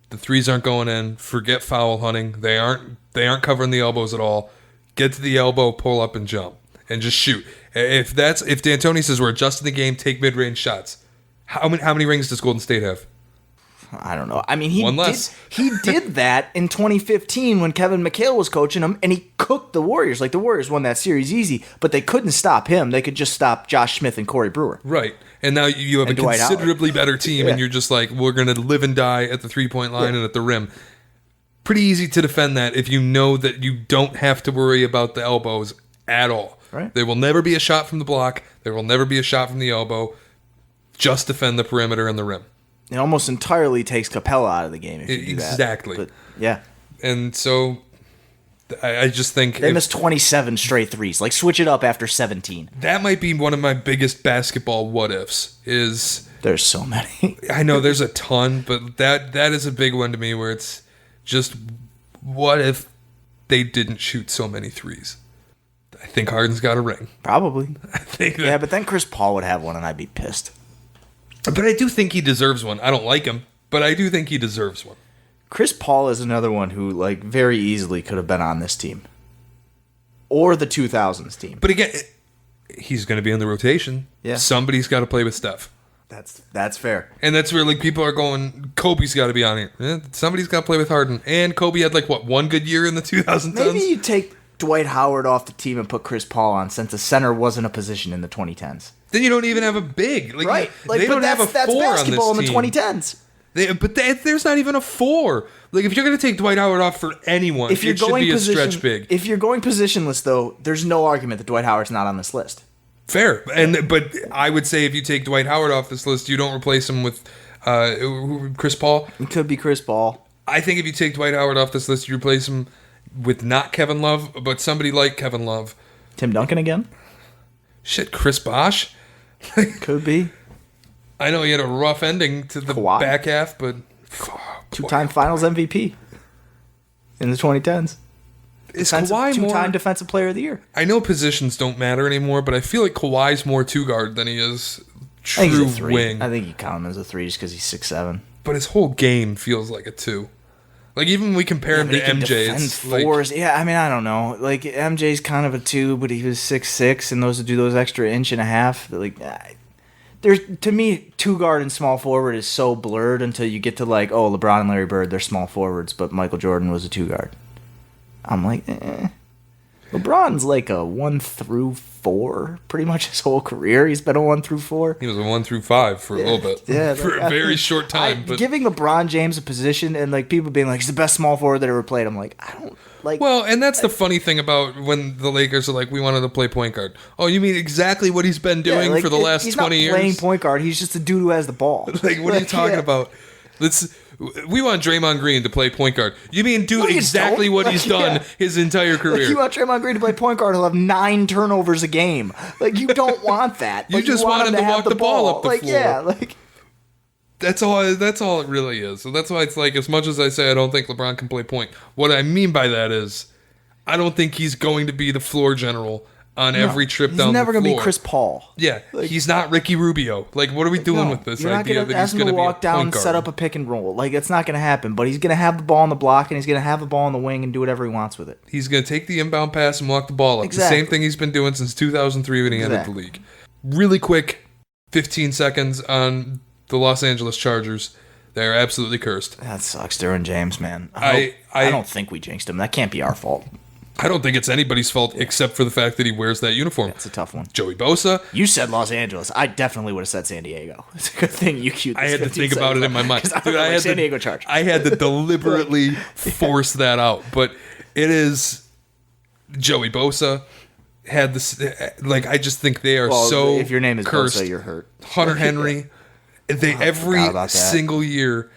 the threes aren't going in. Forget foul hunting. They aren't covering the elbows at all. Get to the elbow, pull up, and jump, and just shoot. If D'Antoni says we're adjusting the game, take mid-range shots. How many rings does Golden State have? I don't know. I mean, One less. he did that in 2015 when Kevin McHale was coaching him, and he cooked the Warriors. Like, the Warriors won that series easy, but they couldn't stop him. They could just stop Josh Smith and Corey Brewer. Right. And now you have a Dwight Howard. considerably better team, and you're just like, we're going to live and die at the three-point line and at the rim. Pretty easy to defend that if you know that you don't have to worry about the elbows at all. Right. There will never be a shot from the block. There will never be a shot from the elbow. Just defend the perimeter and the rim. It almost entirely takes Capella out of the game if you do that. Exactly. But, yeah. And so I just think They missed 27 straight threes. Like, switch it up after 17. that might be one of my biggest basketball what-ifs is... There's so many. I know there's a ton, but that is a big one to me where it's just, what if they didn't shoot so many threes? I think Harden's got a ring. Probably. I think that, Yeah, but then Chris Paul would have one, and I'd be pissed. but I do think he deserves one. I don't like him, but I do think he deserves one. Chris Paul is another one who, like, very easily could have been on this team. Or the 2000s team. But again, he's going to be in the rotation. Yeah. Somebody's got to play with Steph. That's fair. And that's where, like, people are going, Kobe's got to be on here. Somebody's got to play with Harden. And Kobe had, like, what, one good year in the 2010s? Maybe you take Dwight Howard off the team and put Chris Paul on, since the center wasn't a position in the 2010s. Then you don't even have a big. Like, Right. Like, they but don't have a that's four on basketball this in team. the 2010s. There's not even a four. Like, if you're going to take Dwight Howard off for anyone, it should be a stretch big. If you're going positionless, though, there's no argument that Dwight Howard's not on this list. Fair. But I would say if you take Dwight Howard off this list, you don't replace him with Chris Paul. It could be Chris Paul. I think if you take Dwight Howard off this list, you replace him with not Kevin Love, but somebody like Kevin Love. Tim Duncan again? Shit, Chris Bosh? Could be. I know he had a rough ending to the Kawhi. back half, but... Two-time Finals MVP in the 2010s. Is Kawhi Two-time more... Defensive Player of the Year. I know positions don't matter anymore, but I feel like Kawhi's more two-guard than he is I think true he's a 3. wing. I think you count him as a 3 just because he's 6'7". But his whole game feels like a 2. Like, even when we compare him to MJ, it's like... fours. Yeah, I mean, I don't know. Like, MJ's kind of a 2, but he was 6'6", and those that do those extra inch and a half, like... There's, to me, two guard and small forward is so blurred until you get to, like, oh, LeBron and Larry Bird, they're small forwards, but Michael Jordan was a 2 guard. I'm like, LeBron's like a 1 through 4 pretty much his whole career. He's been a 1 through 4. He was a 1 through 5 for a little bit. Yeah, for a very short time. But giving LeBron James a position and, like, people being like, he's the best small forward that ever played. I'm like, I don't like. Well, and that's the funny thing about when the Lakers are like, we wanted to play point guard. Oh, you mean exactly what he's been doing for the last 20 years? He's not playing point guard. He's just a dude who has the ball. Like, what are you talking about? We want Draymond Green to play point guard. You mean do exactly what he's done his entire career? Like, you want Draymond Green to play point guard? He'll have 9 turnovers a game. Like, you don't want that. You just want him to walk the ball up the floor. Yeah, like. That's all it really is. So that's why it's like, as much as I say I don't think LeBron can play point, what I mean by that is I don't think he's going to be the floor general on every trip down the floor. He's never going to be Chris Paul. Yeah, like, he's not Ricky Rubio. Like, what are we doing with this idea that he's going to walk down and set up a pick and roll? Like, it's not going to happen. But he's going to have the ball on the block, and he's going to have the ball on the wing and do whatever he wants with it. He's going to take the inbound pass and walk the ball up. Exactly. The same thing he's been doing since 2003 when he entered the league. Really quick, 15 seconds on the Los Angeles Chargers. They're absolutely cursed. That sucks, Derwin James, man. I don't think we jinxed him. That can't be our fault. I don't think it's anybody's fault except for the fact that he wears that uniform. That's a tough one. Joey Bosa. You said Los Angeles. I definitely would have said San Diego. It's a good thing you queued this. I had to think about it in my mind. Dude, I had San Diego Chargers. I had to deliberately force that out. But it is Joey Bosa had this. Like, I just think they are so if your name is cursed. Bosa, you're hurt. Hunter Henry. They every single year.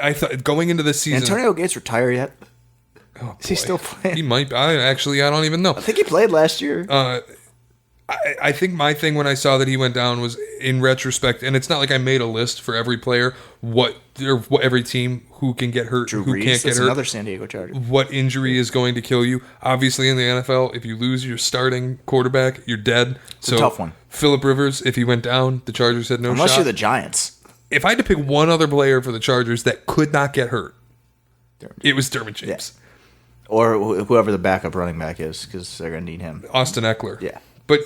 I thought going into this season. Antonio Gates retire yet? Oh, is he still playing? He might. I don't even know. I think he played last year. I think my thing when I saw that he went down was, in retrospect, and it's not like I made a list for every player, what every team who can get hurt, Drew who Brees, can't get hurt, another San Diego Charger. what injury is going to kill you. Obviously, in the NFL, if you lose your starting quarterback, you're dead. It's a tough one. Phillip Rivers, if he went down, the Chargers had no shot. Unless you're the Giants. If I had to pick one other player for the Chargers that could not get hurt, it was Derwin James. Yeah. Or whoever the backup running back is, because they're going to need him. Austin Eckler. Yeah. But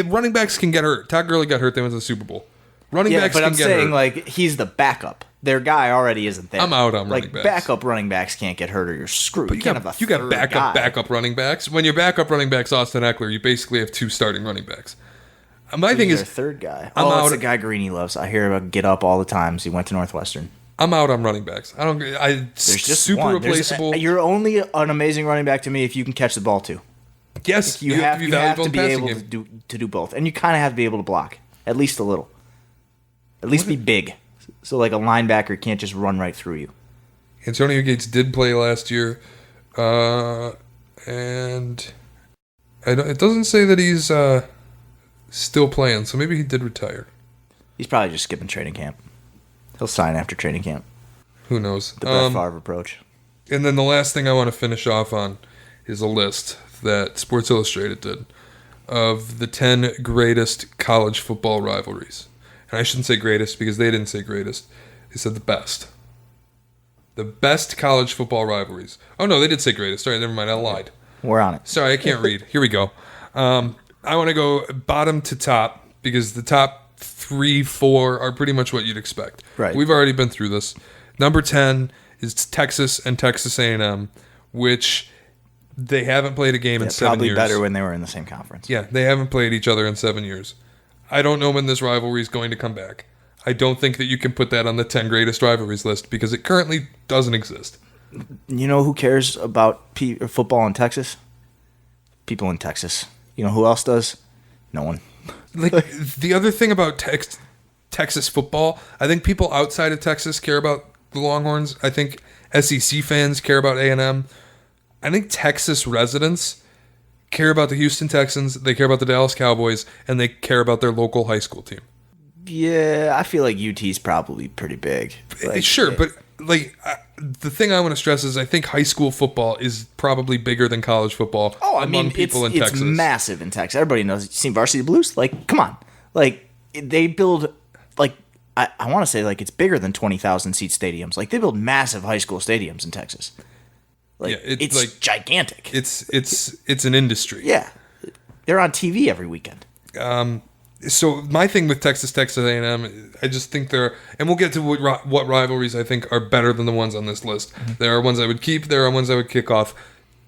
running backs can get hurt. Todd Gurley got hurt. They went to the Super Bowl. Running backs can get hurt. I'm saying, like, he's the backup. their guy already isn't there. I'm out on running backs. Backup running backs can't get hurt or you're screwed. But you got backup running backs. When your backup running back's Austin Eckler, you basically have 2 starting running backs. My thing is, third guy. It's the guy Greeny loves. I hear about get up all the time. So he went to Northwestern. I'm out on running backs. There's just super one. replaceable. You're only an amazing running back to me if you can catch the ball too. Yes, You have to be able game. to do both, and you kind of have to be able to block at least a little. At least be big, so like a linebacker can't just run right through you. Antonio Gates did play last year, and it doesn't say that he's still playing, so maybe he did retire. He's probably just skipping training camp. He'll sign after training camp. Who knows? The Brett Favre approach. And then the last thing I want to finish off on is a list that Sports Illustrated did of the 10 greatest college football rivalries. And I shouldn't say greatest because they didn't say greatest. They said the best. The best college football rivalries. Oh, no, they did say greatest. Sorry, never mind. I lied. We're on it. Sorry, I can't read. Here we go. I want to go bottom to top because the top 3, 4 are pretty much what you'd expect. Right. We've already been through this. Number 10 is Texas and Texas A&M, which they haven't played a game in 7 years. Probably better when they were in the same conference. Yeah, they haven't played each other in 7 years. I don't know when this rivalry is going to come back. I don't think that you can put that on the 10 greatest rivalries list because it currently doesn't exist. You know who cares about football in Texas? People in Texas. You know who else does? No one. Like the other thing about Texas football, I think people outside of Texas care about the Longhorns. I think SEC fans care about A&M. I think Texas residents care about the Houston Texans, they care about the Dallas Cowboys, and they care about their local high school team. Yeah, I feel like UT's probably pretty big. Sure, but the thing I want to stress is I think high school football is probably bigger than college football among people in Texas. It's massive in Texas. Everybody knows. You seen Varsity Blues? Like, come on. Like, they build, like, I want to say, like, it's bigger than 20,000 seat stadiums. Like, they build massive high school stadiums in Texas. Like, yeah, it's like gigantic. It's an industry. Yeah. They're on TV every weekend. So my thing with Texas A&M, I just think and we'll get to what rivalries I think are better than the ones on this list. Mm-hmm. There are ones I would keep. There are ones I would kick off.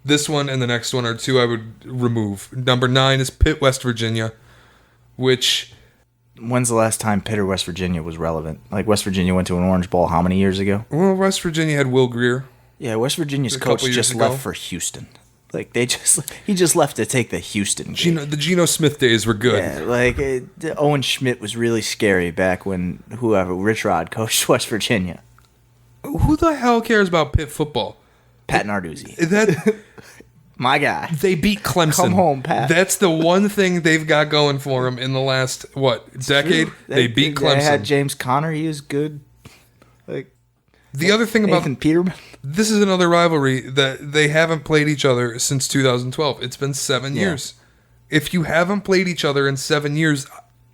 This one and the next one are 2 I would remove. Number 9 is Pitt, West Virginia, which... When's the last time Pitt or West Virginia was relevant? Like, West Virginia went to an Orange Bowl how many years ago? Well, West Virginia had Will Greer. Yeah, West Virginia's coach just left for Houston. Like, he just left to take the Houston gig. The Geno Smith days were good. Yeah, like, Owen Schmidt was really scary back when Rich Rod coached West Virginia. Who the hell cares about Pitt football? Pat Narduzzi. My guy. They beat Clemson. Come home, Pat. That's the one thing they've got going for them in the last, decade? They beat Clemson. They had James Conner. He was good. Like, the other thing about Nathan Peterman. This is another rivalry that they haven't played each other since 2012. It's been 7 years. If you haven't played each other in 7 years,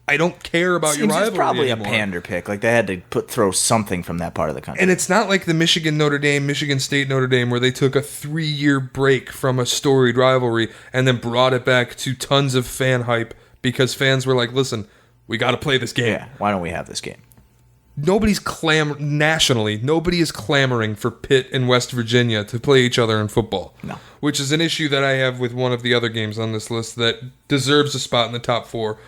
I don't care about your rivalry It's probably anymore. A pander pick. Like, they had to throw something from that part of the country. And it's not like the Michigan-Notre Dame, Michigan State-Notre Dame, where they took a 3-year break from a storied rivalry and then brought it back to tons of fan hype because fans were like, listen, we got to play this game. Yeah, why don't we have this game? Nobody's nationally, nobody is clamoring for Pitt and West Virginia to play each other in football. No. Which is an issue that I have with one of the other games on this list that deserves a spot in the top 4,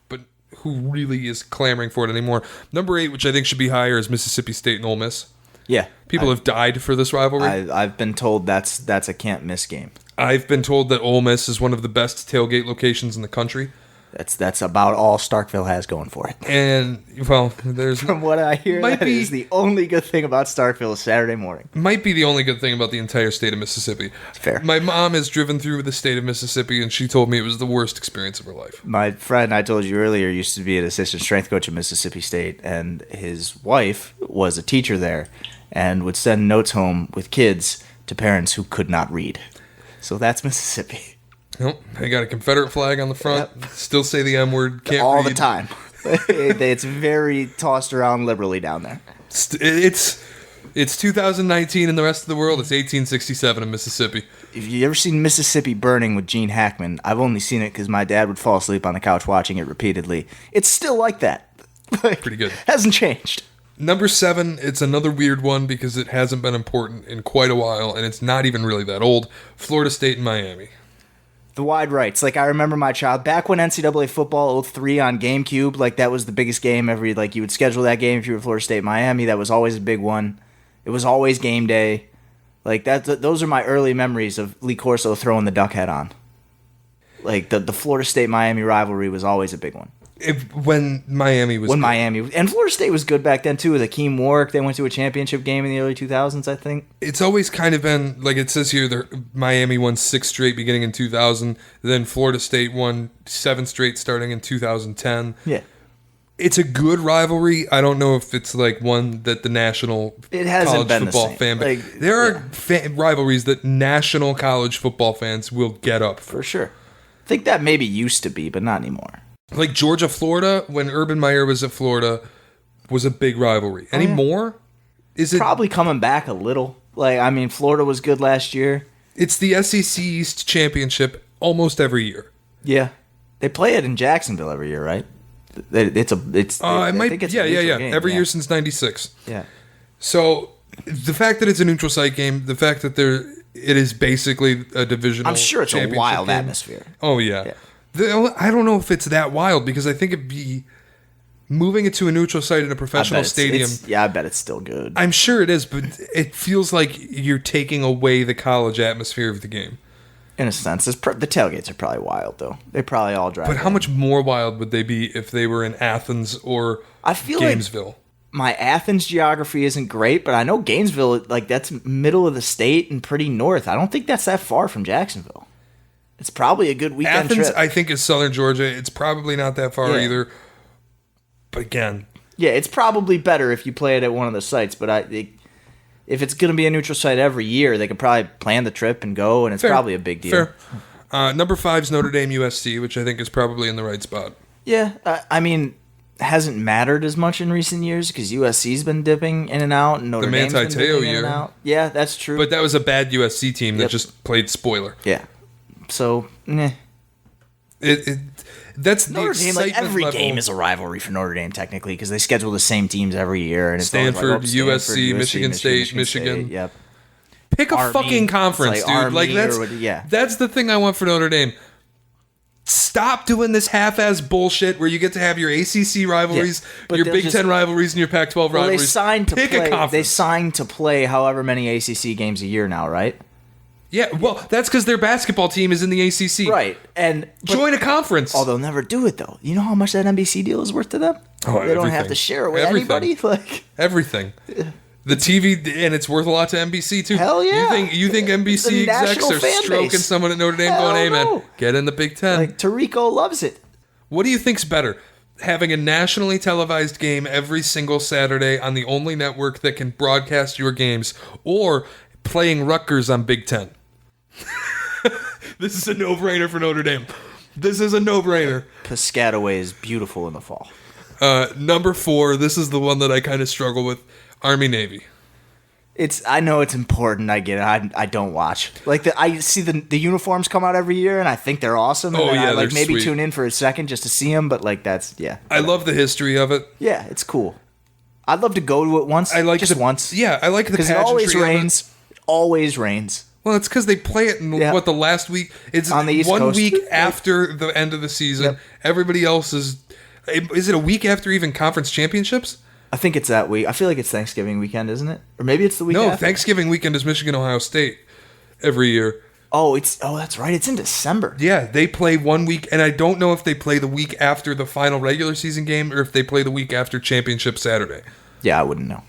but who really is clamoring for it anymore. Number 8, which I think should be higher, is Mississippi State and Ole Miss. Yeah. People have died for this rivalry. I've been told that's a can't-miss game. I've been told that Ole Miss is one of the best tailgate locations in the country. That's about all Starkville has going for it. And, well, there's... From what I hear, that is the only good thing about Starkville is Saturday morning. Might be the only good thing about the entire state of Mississippi. It's fair. My mom has driven through the state of Mississippi, and she told me it was the worst experience of her life. My friend, I told you earlier, used to be an assistant strength coach at Mississippi State, and his wife was a teacher there and would send notes home with kids to parents who could not read. So that's Mississippi. Nope. They got a Confederate flag on the front. Yep. Still say the M word. Can't all read. The time. It's very tossed around liberally down there. It's 2019 in the rest of the world. It's 1867 in Mississippi. If you ever seen Mississippi Burning with Gene Hackman, I've only seen it because my dad would fall asleep on the couch watching it repeatedly. It's still like that. Pretty good. Hasn't changed. Number 7, it's another weird one because it hasn't been important in quite a while, and it's not even really that old. Florida State and Miami. The wide rights. Like, I remember my child, back when NCAA football 03 on GameCube, like, that was the biggest game every, like, you would schedule that game if you were Florida State, Miami. That was always a big one. It was always game day. Like, those are my early memories of Lee Corso throwing the duck head on. Like, the Florida State-Miami rivalry was always a big one. When Miami was and Florida State was good back then too with Akeem Warwick. They went to a championship game in the early 2000s, I think. It's always kind of been like it says here. Miami won 6 straight beginning in 2000. Then Florida State won 7 straight starting in 2010. Yeah, it's a good rivalry. I don't know if it's like one that the national college football fan base. Like, there are rivalries that national college football fans will get up for sure. I think that maybe used to be, but not anymore. Like Georgia, Florida, when Urban Meyer was at Florida, was a big rivalry. Anymore? Is it probably coming back a little? Like, I mean, Florida was good last year. It's the SEC East Championship almost every year. Yeah, they play it in Jacksonville every year, right? It's every year since '96. Yeah. So the fact that it's a neutral site game, the fact that it is basically a divisional. I'm sure it's a wild atmosphere. Oh yeah. I don't know if it's that wild because I think it'd be moving it to a neutral site in a professional stadium. I bet it's still good. I'm sure it is, but it feels like you're taking away the college atmosphere of the game. In a sense, the tailgates are probably wild though. They probably all drive. But how much more wild would they be if they were in Athens or Gainesville? Like my Athens geography isn't great, but I know Gainesville, like that's middle of the state and pretty north. I don't think that's that far from Jacksonville. It's probably a good weekend Athens, trip. I think, is southern Georgia. It's probably not that far either. But again, yeah, it's probably better if you play it at one of the sites. But if it's going to be a neutral site every year, they could probably plan the trip and go, and it's probably a big deal. Fair. Number 5 is Notre Dame USC, which I think is probably in the right spot. Yeah, I mean, hasn't mattered as much in recent years because USC's been dipping in and out, and Notre Dame's been dipping in and out. Yeah, that's true. But that was a bad USC team that just played spoiler. Yeah. So, that's Notre the Dame. Like every game is a rivalry for Notre Dame, technically, because they schedule the same teams every year, and it's Stanford, USC, Michigan State, Michigan. Yep. Pick a fucking conference, dude. Like that's the thing I want for Notre Dame. Stop doing this half-ass bullshit where you get to have your ACC rivalries, your Big Ten rivalries, and your Pac-12 rivalries. They signed to Pick play. A conference. They signed to play however many ACC games a year now, right? Yeah, well, that's because their basketball team is in the ACC. Right. And join a conference. Oh, they'll never do it, though. You know how much that NBC deal is worth to them? They don't have to share it with anybody? Like everything. The TV, and it's worth a lot to NBC, too. Hell yeah. You think NBC execs are stroking someone at Notre Dame going, hey, man, get in the Big Ten. Like, Tirico loves it. What do you think's better? Having a nationally televised game every single Saturday on the only network that can broadcast your games, or playing Rutgers on Big Ten? This is a no-brainer for Notre Dame. This is a no-brainer. Piscataway is beautiful in the fall. Number 4, this is the one that I kind of struggle with. Army-Navy. I know it's important. I get it. I don't watch. Like I see the uniforms come out every year, and I think they're awesome. Oh, and yeah, I like maybe sweet. Tune in for a second just to see them. But like I love the history of it. Yeah, it's cool. I'd love to go to it once. I like just once. Yeah, I like the because pageantry. It always rains. Always rains. Well, it's because they play it in the last week. It's on the East one Coast. week after the end of the season. Yep. Everybody else is it a week after even conference championships? I think it's that week. I feel like it's Thanksgiving weekend, isn't it? Or maybe it's the week after. No, Thanksgiving weekend is Michigan, Ohio State every year. Oh, that's right. It's in December. Yeah, they play 1 week, and I don't know if they play the week after the final regular season game or if they play the week after Championship Saturday. Yeah, I wouldn't know.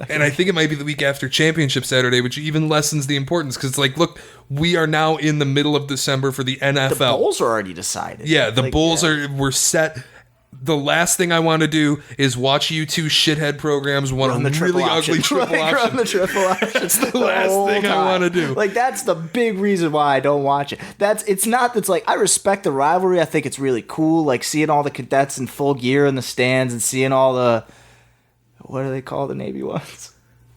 And I think it might be the week after Championship Saturday, which even lessens the importance because it's like, look, we are now in the middle of December for the NFL. The bowls are already decided. Yeah, the bowls were set. The last thing I want to do is watch you two shithead programs run a really ugly triple option. Run the triple option. It's the last thing I want to do. Like that's the big reason why I don't watch it. It's not that's like I respect the rivalry. I think it's really cool. Like seeing all the cadets in full gear in the stands and seeing all the what do they call the Navy ones?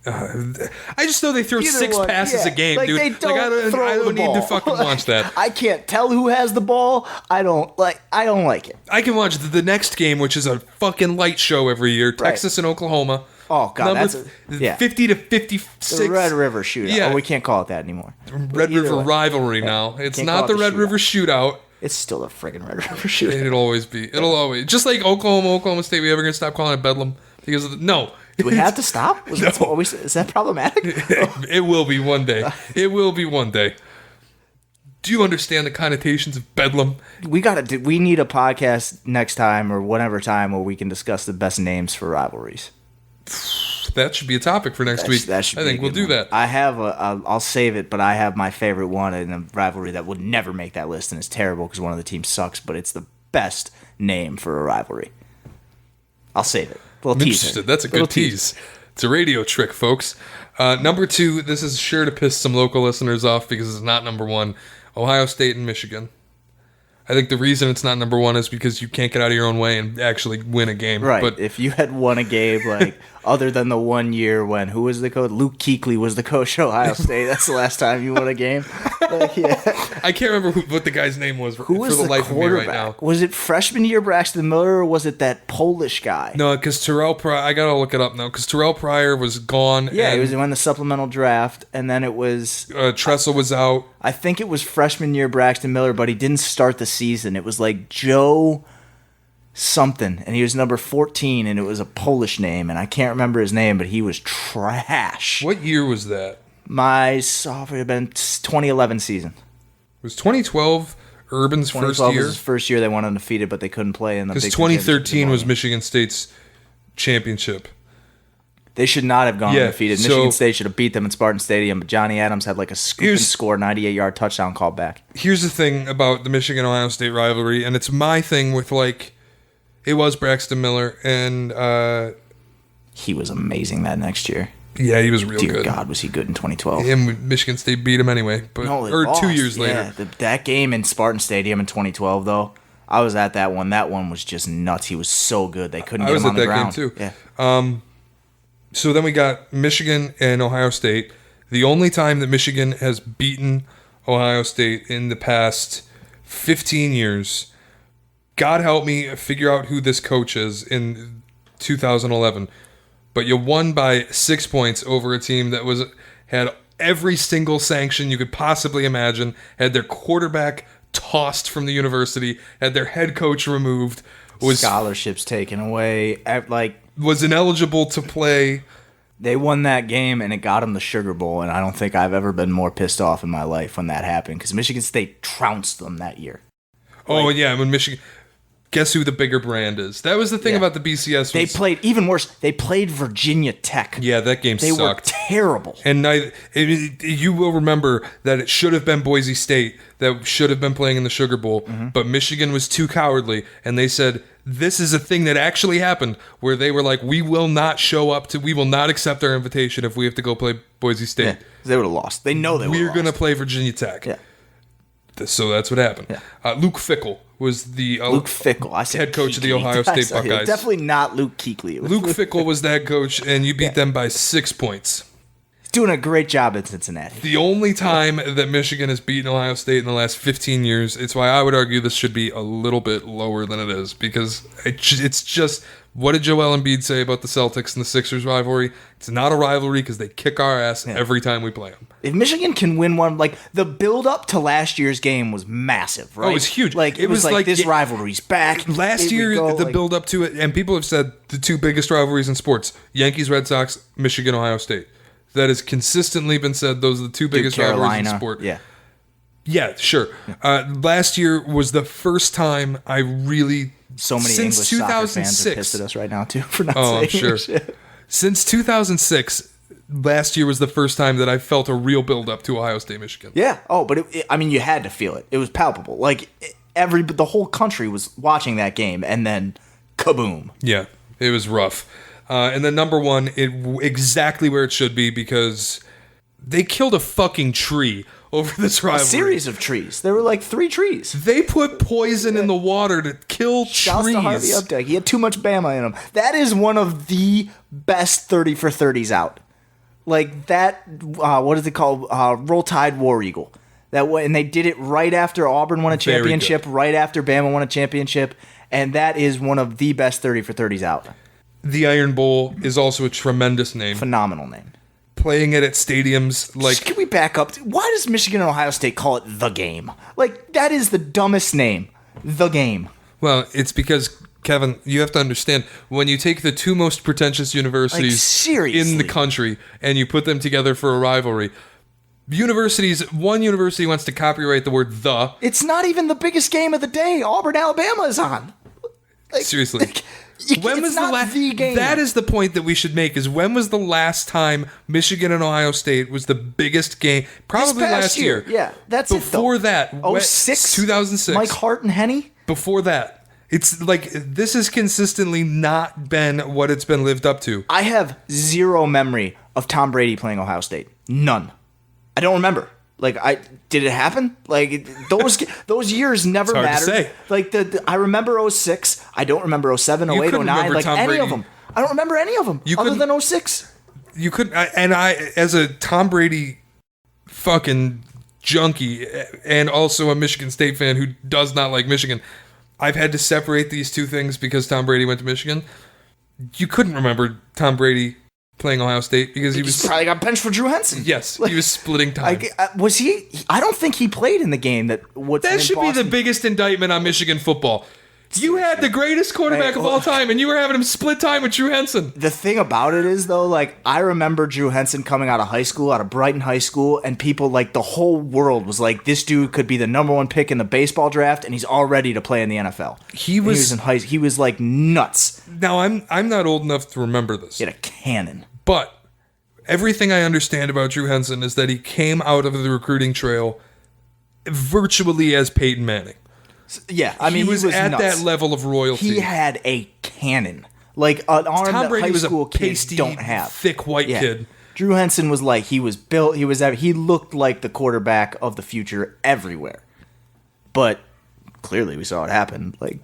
I just know they throw Either 6 one, passes a game, dude. They don't I throw the don't need to ball. fucking watch that. I can't tell who has the ball. I don't like it. I can watch the next game, which is a fucking light show every year. Texas and Oklahoma. Oh God, that's 50 to 56. The Red River Shootout. Yeah. Oh, we can't call it that anymore. Red River Rivalry now. It's Can't not call the it the Red River Shootout. It's still a friggin' Red River Shootout. It'll always be. It'll always. Just like Oklahoma State. We ever going to stop calling it Bedlam? Because of no. Do we have to stop? Is that problematic? It will be one day. It will be one day. Do you understand the connotations of Bedlam? We need a podcast next time or whatever time where we can discuss the best names for rivalries. That should be a topic for next week. I think we'll do that. I have I'll save it, but I have my favorite one in a rivalry that would never make that list, and it's terrible because one of the teams sucks, but it's the best name for a rivalry. I'll save it. I'm interested. That's a good tease. It's a radio trick, folks. Number 2, this is sure to piss some local listeners off because it's not number 1. Ohio State and Michigan. I think the reason it's not number 1 is because you can't get out of your own way and actually win a game. Right. But if you had won a game, like, other than the 1 year when, who was the coach? Luke Kuechly was the coach of Ohio State. That's the last time you won a game. Yeah. I can't remember what the guy's name was Who was for the life of me right now. Was it freshman year Braxton Miller, or was it that Polish guy? No, because Terrell Pryor, I got to look it up now, because Terrell Pryor was gone. Yeah, he was in the supplemental draft, and then it was... Tressel was out. I think it was freshman year Braxton Miller, but he didn't start the season. It was like Joe something, and he was number 14, and it was a Polish name, and I can't remember his name, but he was trash. What year was that? My sophomore had been 2011 season. Was 2012 Urban's first year? Was his first year they went undefeated, but they couldn't play in the Big Because Ten 2013 was Michigan State's championship. They should not have gone undefeated. so- Michigan State should have beat them in Spartan Stadium, but Johnny Adams had like a scoop and Here's- score 98-yard touchdown call back. Here's the thing about the Michigan-Ohio State rivalry, and it's my thing with, like, it was Braxton Miller, and He was amazing that next year. yeah, he was real Dear good. God, was he good in 2012. And Michigan State beat him anyway, but No, they or lost. 2 years later. Yeah, that game in Spartan Stadium in 2012, though, I was at that one. That one was just nuts. He was so good. They couldn't get him on the ground. I was at that game too. Yeah. So then we got Michigan and Ohio State. The only time that Michigan has beaten Ohio State in the past 15 years. God help me figure out who this coach is in 2011. But you won by 6 points over a team that had every single sanction you could possibly imagine, had their quarterback tossed from the university, had their head coach removed, was Scholarships taken away. was ineligible to play. They won that game, and it got them the Sugar Bowl, and I don't think I've ever been more pissed off in my life when that happened, because Michigan State trounced them that year. Oh, yeah, when Michigan... Guess who the bigger brand is? That was the thing about the BCS. They played, even worse, they played Virginia Tech. Yeah, that game They sucked. were terrible. And you will remember that it should have been Boise State that should have been playing in the Sugar Bowl, but Michigan was too cowardly, and they said, this is a thing that actually happened, where they were like, we will not accept our invitation if we have to go play Boise State. Yeah, they would have lost. They know they would have lost. We're going to play Virginia Tech. Yeah. So that's what happened. Yeah. Luke Fickell was the head coach of the Ohio State Buckeyes. Definitely not Luke Kuechly. Luke Fickell was that coach, and you beat them by 6 points. He's doing a great job in Cincinnati. The only time that Michigan has beaten Ohio State in the last 15 years, it's why I would argue this should be a little bit lower than it is, because it's just, what did Joel Embiid say about the Celtics and the Sixers rivalry? It's not a rivalry because they kick our ass every time we play them. If Michigan can win one, like, the build-up to last year's game was massive, right? Oh, it was huge. Like, it was like this rivalry's back. Last year, the build-up to it, and people have said the two biggest rivalries in sports, Yankees, Red Sox, Michigan, Ohio State. That has consistently been said. Those are the two biggest rivalries in sport. Yeah, sure. Last year was the first time I really... So many since English 2006, soccer fans are pissed at us right now, too, for not Oh, I'm saying sure. English. Since 2006, last year was the first time that I felt a real build-up to Ohio State, Michigan. Yeah. Oh, but I mean, you had to feel it. It was palpable. Like, the whole country was watching that game, and then kaboom. Yeah, it was rough. And then number 1, exactly where it should be, because they killed a fucking tree over this rivalry. A series of trees. There were like 3 trees. They put poison in the water to kill Shouts trees. to Harvey Updike. He had too much Bama in him. That is one of the best 30 for 30s out. Like that, what is it called? Roll Tide, War Eagle. That way, and they did it right after Auburn won a championship, right after Bama won a championship, and that is one of the best 30 for 30s out. The Iron Bowl is also a tremendous name. Phenomenal name. Playing it at stadiums like... Can we back up? Why does Michigan and Ohio State call it The Game? Like, that is the dumbest name. The Game. Well, it's because, Kevin, you have to understand, when you take the two most pretentious universities in the country and you put them together for a rivalry, one university wants to copyright the word the. It's not even the biggest game of the day. Auburn, Alabama is on. Like, seriously. When was the game? That is the point that we should make, is when was the last time Michigan and Ohio State was the biggest game? Probably last year. Yeah, that's Before it, that, 2006. Mike Hart and Henny? Before that. It's like, this has consistently not been what it's been lived up to. I have zero memory of Tom Brady playing Ohio State. None. I don't remember. Like, did it happen? Like, those years never mattered. To say. Like, I remember 06. I don't remember 07, 08, 09. Like, any of them. I don't remember any of them other than 06. You couldn't. And I, as a Tom Brady fucking junkie and also a Michigan State fan who does not like Michigan, I've had to separate these two things because Tom Brady went to Michigan. You couldn't remember Tom Brady playing Ohio State because he was probably got benched for Drew Henson. Yes, he was splitting time. Was he? I don't think he played in the game that should be the biggest indictment on Michigan football. You had the greatest quarterback of all time, and you were having him split time with Drew Henson. The thing about it is, though, like, I remember Drew Henson coming out of high school, out of Brighton High School, and people, like, the whole world was like, this dude could be the number one pick in the baseball draft, and he's all ready to play in the NFL. He was like nuts. Now, I'm not old enough to remember this. He had a cannon. But everything I understand about Drew Henson is that he came out of the recruiting trail virtually as Peyton Manning. Yeah, I mean, he was at nuts. That level of royalty. He had a cannon, like an arm Tom Brady that high was school a pasty, kids don't have. Thick white kid. Drew Henson was like, he was built. He looked like the quarterback of the future everywhere. But clearly, we saw it happen. Like,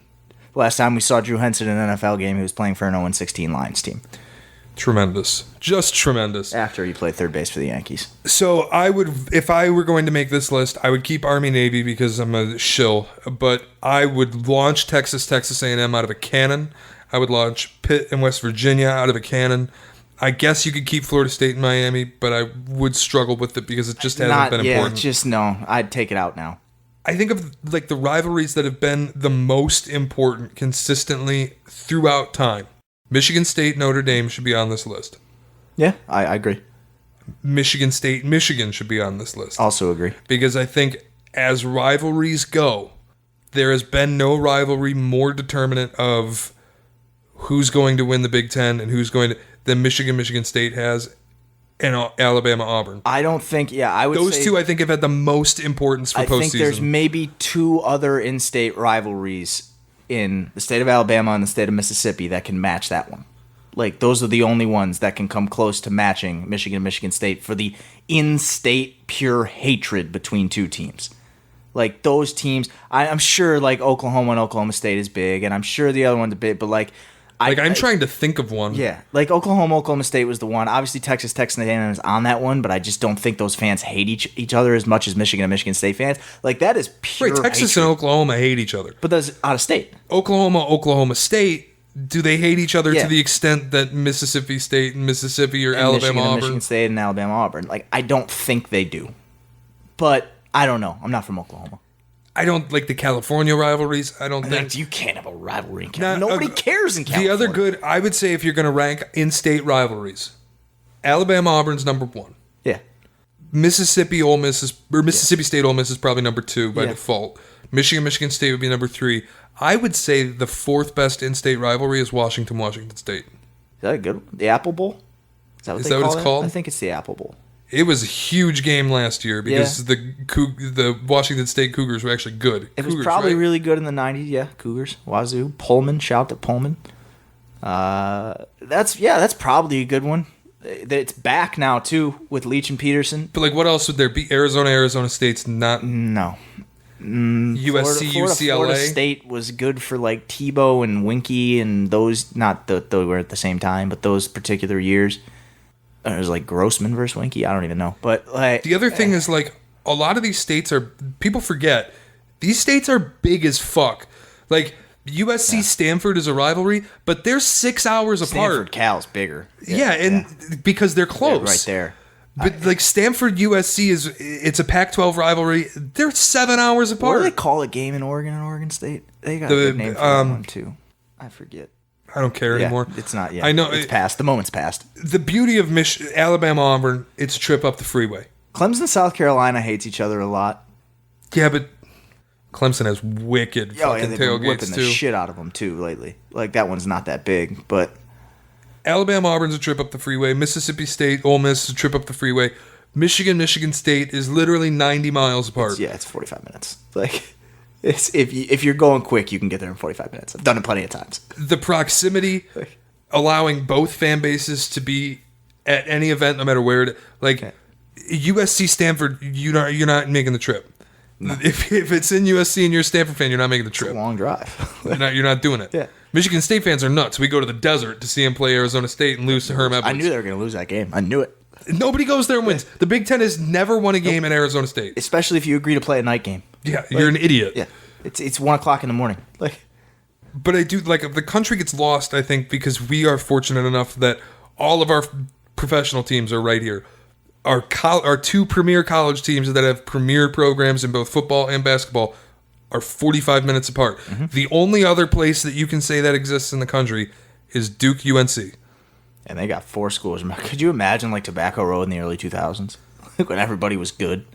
last time we saw Drew Henson in an NFL game, he was playing for an 0-16 Lions team. Tremendous. Just tremendous. After he played third base for the Yankees. So I would, if I were going to make this list, I would keep Army-Navy because I'm a shill, but I would launch Texas A&M out of a cannon. I would launch Pitt and West Virginia out of a cannon. I guess you could keep Florida State and Miami, but I would struggle with it because it just hasn't been important. No, I'd take it out now. I think of like the rivalries that have been the most important consistently throughout time. Michigan State, Notre Dame should be on this list. Yeah, I agree. Michigan State, Michigan should be on this list. Also agree. Because I think as rivalries go, there has been no rivalry more determinant of who's going to win the Big Ten and who's going to than Michigan State has, and Alabama Auburn. I don't think. Yeah, I would. Those two I think have had the most importance for postseason. I think there's maybe two other in-state rivalries in the state of Alabama and the state of Mississippi that can match that one. Like, those are the only ones that can come close to matching Michigan and Michigan State for the in-state pure hatred between two teams. Like, those teams, I'm sure, like, Oklahoma and Oklahoma State is big, and I'm sure the other one's big, but, like... I'm trying to think of one. Yeah, like, Oklahoma State was the one. Obviously, Texas A&M is on that one, but I just don't think those fans hate each other as much as Michigan and Michigan State fans. Like, that is pure Texas hatred. and Oklahoma hate each other. But that's out of state. Oklahoma State... Do they hate each other to the extent that Mississippi State and Mississippi or Alabama Auburn? Michigan State and Alabama Auburn. Like, I don't think they do. But I don't know. I'm not from Oklahoma. I don't like the California rivalries. I don't think you can't have a rivalry in California. Nobody cares in California. The other good, I would say, if you're going to rank in-state rivalries, Alabama Auburn's number one. Yeah. Mississippi State Ole Miss is probably number two by default. Michigan State would be number three. I would say the fourth best in-state rivalry is Washington State. Is that a good one? The Apple Bowl? Is that what it's called? I think it's the Apple Bowl. It was a huge game last year because the Washington State Cougars were actually good. It was probably really good in the 90s, yeah. Cougars, Wazoo, Pullman, shout to Pullman. That's probably a good one. It's back now, too, with Leach and Peterson. But, like, what else would there be? Arizona State's not... No. USC, UCLA. Florida State was good for like Tebow and Winky and those. Not that they were at the same time, but those particular years. it was like Grossman versus Winky. I don't even know. But like The other thing is, like, a lot of these states are, people forget, these states are big as fuck. Like, USC Stanford is a rivalry, but they're 6 hours Stanford apart. Cal's bigger. Because they're close. Right there. But like Stanford USC it's a Pac-12 rivalry. They're 7 hours apart. What do they call a game in Oregon and Oregon State? They got a good name for that one too. I forget. I don't care anymore. It's not yet. I know it's past. The moment's past. The beauty of Alabama Auburn, it's a trip up the freeway. Clemson, South Carolina hates each other a lot. Yeah, but Clemson has wicked fucking they've been tailgates whipping too. the shit out of them too lately. Like that one's not that big, but Alabama Auburn's a trip up the freeway. Mississippi State, Ole Miss is a trip up the freeway. Michigan State is literally 90 miles apart. It's 45 minutes. Like, it's if you're going quick, you can get there in 45 minutes. I've done it plenty of times. The proximity, allowing both fan bases to be at any event, no matter where it. Like USC Stanford, you're not making the trip. No. If it's in USC and you're a Stanford fan, you're not making the trip. It's a long drive. You're not doing it. Yeah. Michigan State fans are nuts. We go to the desert to see them play Arizona State and lose to Herm Edwards. I knew they were going to lose that game. I knew it. Nobody goes there and wins. The Big Ten has never won a game in Arizona State. Especially if you agree to play a night game. Yeah, you're an idiot. Yeah, it's 1 o'clock in the morning. Like, but I do like the country gets lost. I think because we are fortunate enough that all of our professional teams are right here. Our two premier college teams that have premier programs in both football and basketball are 45 minutes apart. Mm-hmm. The only other place that you can say that exists in the country is Duke UNC. And they got 4 schools. Could you imagine like Tobacco Road in the early 2000s? When everybody was good?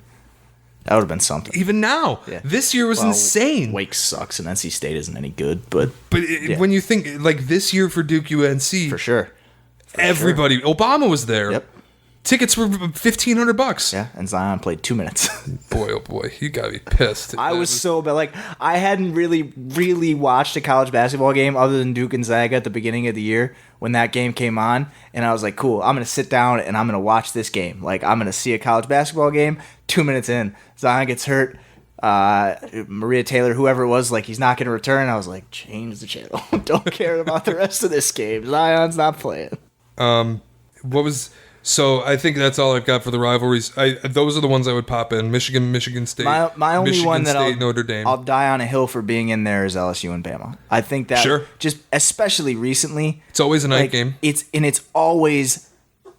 That would have been something. Even now. Yeah. This year was insane. Wake sucks and NC State isn't any good. But when you think, like this year for Duke UNC. For sure. Everybody. Obama was there. Yep. Tickets were $1,500. Yeah, and Zion played 2 minutes. Boy, oh boy, you gotta be pissed. I was so bad. Like, I hadn't really watched a college basketball game other than Duke and Zaga at the beginning of the year when that game came on, and I was like, cool, I'm gonna sit down and I'm gonna watch this game. Like, I'm gonna see a college basketball game. 2 minutes in, Zion gets hurt. Maria Taylor, whoever it was, like, he's not gonna return. I was like, change the channel. Don't care about the rest of this game. Zion's not playing. So I think that's all I've got for the rivalries. Those are the ones I would pop in. Michigan State. My only Michigan one that State, Notre Dame. I'll die on a hill for being in there is LSU and Bama. I think that just especially recently. It's always a night game. It's always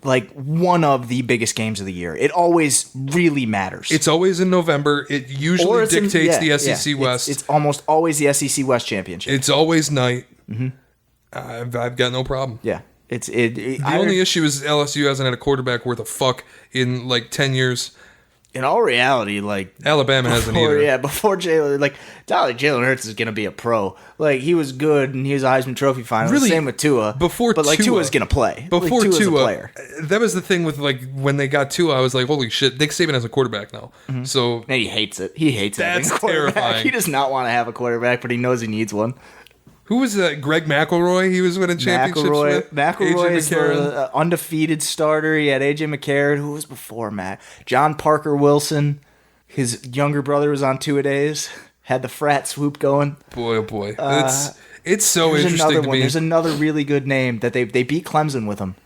like one of the biggest games of the year. It always really matters. It's always in November. It usually dictates the SEC West. It's almost always the SEC West championship. It's always night. Mm-hmm. I've got no problem. Yeah. The only issue is LSU hasn't had a quarterback worth a fuck in like 10 years. In all reality, like Alabama hasn't either. Yeah, before Jalen, like Jalen Hurts is gonna be a pro. Like he was good and he was a Heisman Trophy finalist. Really, same with Tua. But like Tua's gonna play. Before Tua's Tua, a player. That was the thing with like when they got Tua, I was like, holy shit, Nick Saban has a quarterback now. Mm-hmm. So and he hates it. He hates it. That's terrifying. He does not want to have a quarterback, but he knows he needs one. Who was that? Greg McElroy? He was winning championships with? McElroy is the undefeated starter. He had A.J. McCarron. Who was before Matt? John Parker Wilson. His younger brother was on two-a-days. Had the frat swoop going. Boy, oh boy. It's so interesting to me. There's another really good name that they beat Clemson with him.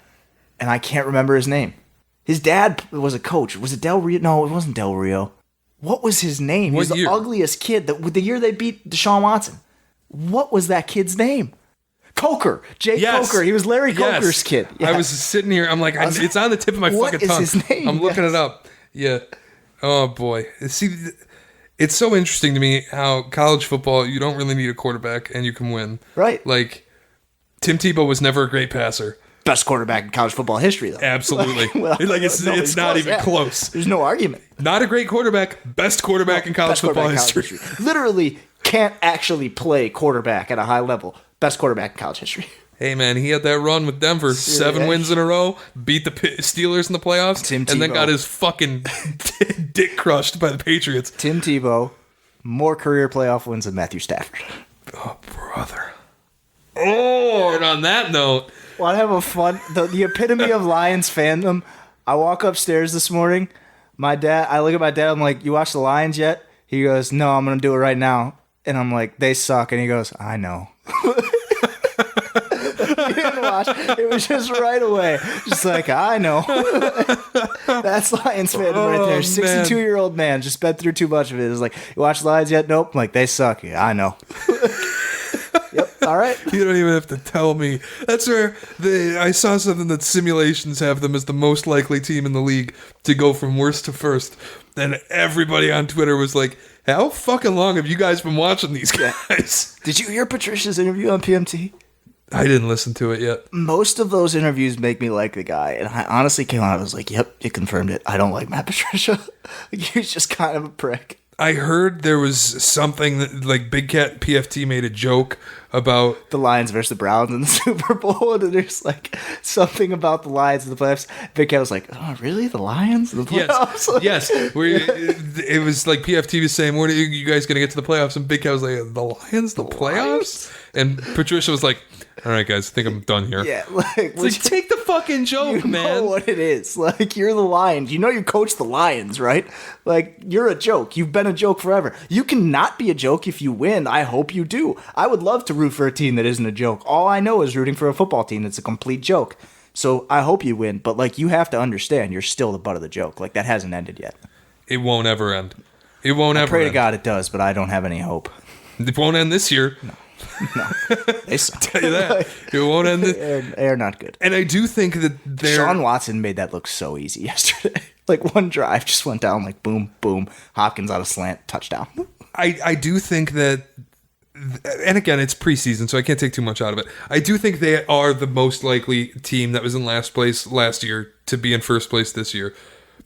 And I can't remember his name. His dad was a coach. Was it Del Rio? No, it wasn't Del Rio. What was his name? He was the ugliest kid. The year they beat Deshaun Watson. What was that kid's name? Coker. Jake Coker. He was Larry Coker's kid. Yeah. I was sitting here. I'm like, it's on the tip of my fucking tongue. What is his name? I'm looking it up. Yeah. Oh, boy. See, it's so interesting to me how college football, you don't really need a quarterback and you can win. Right. Like, Tim Tebow was never a great passer. Best quarterback in college football history, though. Absolutely. It's not even close. There's no argument. Not a great quarterback. Best quarterback in college football history. Literally can't actually play quarterback at a high level. Best quarterback in college history. Hey, man, he had that run with Denver. 7 wins in a row. Beat the Steelers in the playoffs. And then got his fucking dick crushed by the Patriots. Tim Tebow, more career playoff wins than Matthew Stafford. Oh, brother. Oh, and on that note... Want to have a fun... The epitome of Lions fandom. I walk upstairs this morning. I look at my dad. I'm like, you watch the Lions yet? He goes, no, I'm going to do it right now. And I'm like, they suck. And he goes, I know. He didn't watch. It was just right away. Just like, I know. That's Lions fan right there. 62-year-old man just been through too much of it. It's like, you watch Lions yet? Nope. I'm like, they suck. Yeah, I know. Yep. All right. You don't even have to tell me. That's where I saw something that simulations have them as the most likely team in the league to go from worst to first. And everybody on Twitter was like, how fucking long have you guys been watching these guys? Did you hear Patricia's interview on PMT? I didn't listen to it yet. Most of those interviews make me like the guy. And I honestly came out, I was like, yep, you confirmed it. I don't like Matt Patricia. He's just kind of a prick. I heard there was something that, like, Big Cat PFT made a joke about the Lions versus the Browns in the Super Bowl, and there's like something about the Lions in the playoffs. Big Cat was like, "Oh, really? The Lions in the playoffs?" Yes. It was like PFT was saying, "When are you guys going to get to the playoffs?" And Big Cat was like, "The Lions, the playoffs?" And Patricia was like, "All right, guys, I think I'm done here." Yeah, it's like, take the fucking joke, you man. You know what it is. Like, you're the Lions. You know you coach the Lions, right? Like, you're a joke. You've been a joke forever. You can not be a joke if you win. I hope you do. I would love to root for a team that isn't a joke. All I know is rooting for a football team that's a complete joke. So I hope you win. But, like, you have to understand you're still the butt of the joke. Like, that hasn't ended yet. It won't ever end. It won't ever end. I pray to God it does, but I don't have any hope. It won't end this year. No, they suck. Tell you that. It won't end. They're not good. And I do think that Sean Watson made that look so easy yesterday. Like, one drive just went down like boom, boom. Hopkins on a slant, touchdown. I do think that, and again, it's preseason, so I can't take too much out of it. I do think they are the most likely team that was in last place last year to be in first place this year.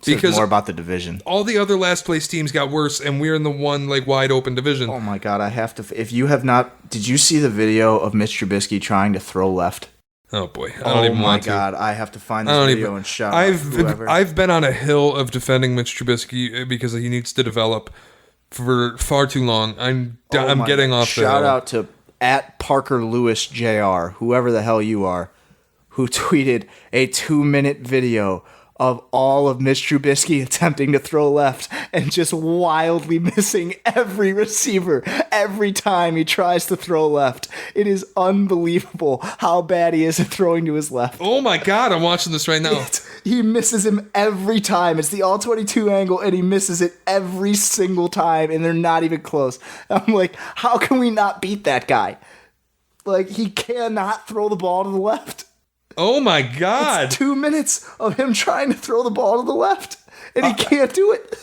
Because more about the division. All the other last place teams got worse, and we're in the one like wide open division. Oh my God, I have to. If you have not, did you see the video of Mitch Trubisky trying to throw left? Oh boy, I don't even want to. Oh my God, I have to find this video and shout out whoever. I've been on a hill of defending Mitch Trubisky because he needs to develop for far too long. I'm getting off the hill. Shout out to @ParkerLewisJR, whoever the hell you are, who tweeted a 2-minute video of all of Mitch Trubisky attempting to throw left and just wildly missing every receiver every time he tries to throw left. It is unbelievable how bad he is at throwing to his left. Oh my God, I'm watching this right now. He misses him every time. It's the all-22 angle, and he misses it every single time, and they're not even close. I'm like, how can we not beat that guy? Like, he cannot throw the ball to the left. Oh my God. It's 2 minutes of him trying to throw the ball to the left, and he can't do it.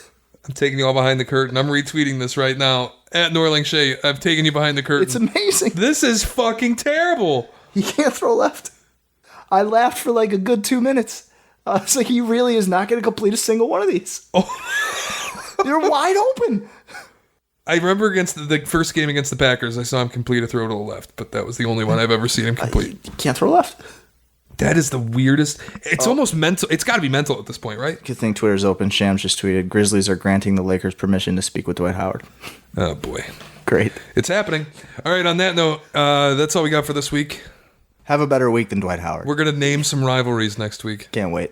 I'm taking you all behind the curtain. I'm retweeting this right now. @Norling Shea, I've taken you behind the curtain. It's amazing. This is fucking terrible. He can't throw left. I laughed for like a good 2 minutes. I was like, he really is not going to complete a single one of these. Oh. They're wide open. I remember against the first game against the Packers, I saw him complete a throw to the left, but that was the only one I've ever seen him complete. He can't throw left. That is the weirdest. It's almost mental. It's got to be mental at this point, right? Good thing Twitter's open. Shams just tweeted, Grizzlies are granting the Lakers permission to speak with Dwight Howard. Oh, boy. Great. It's happening. All right, on that note, that's all we got for this week. Have a better week than Dwight Howard. We're going to name some rivalries next week. Can't wait.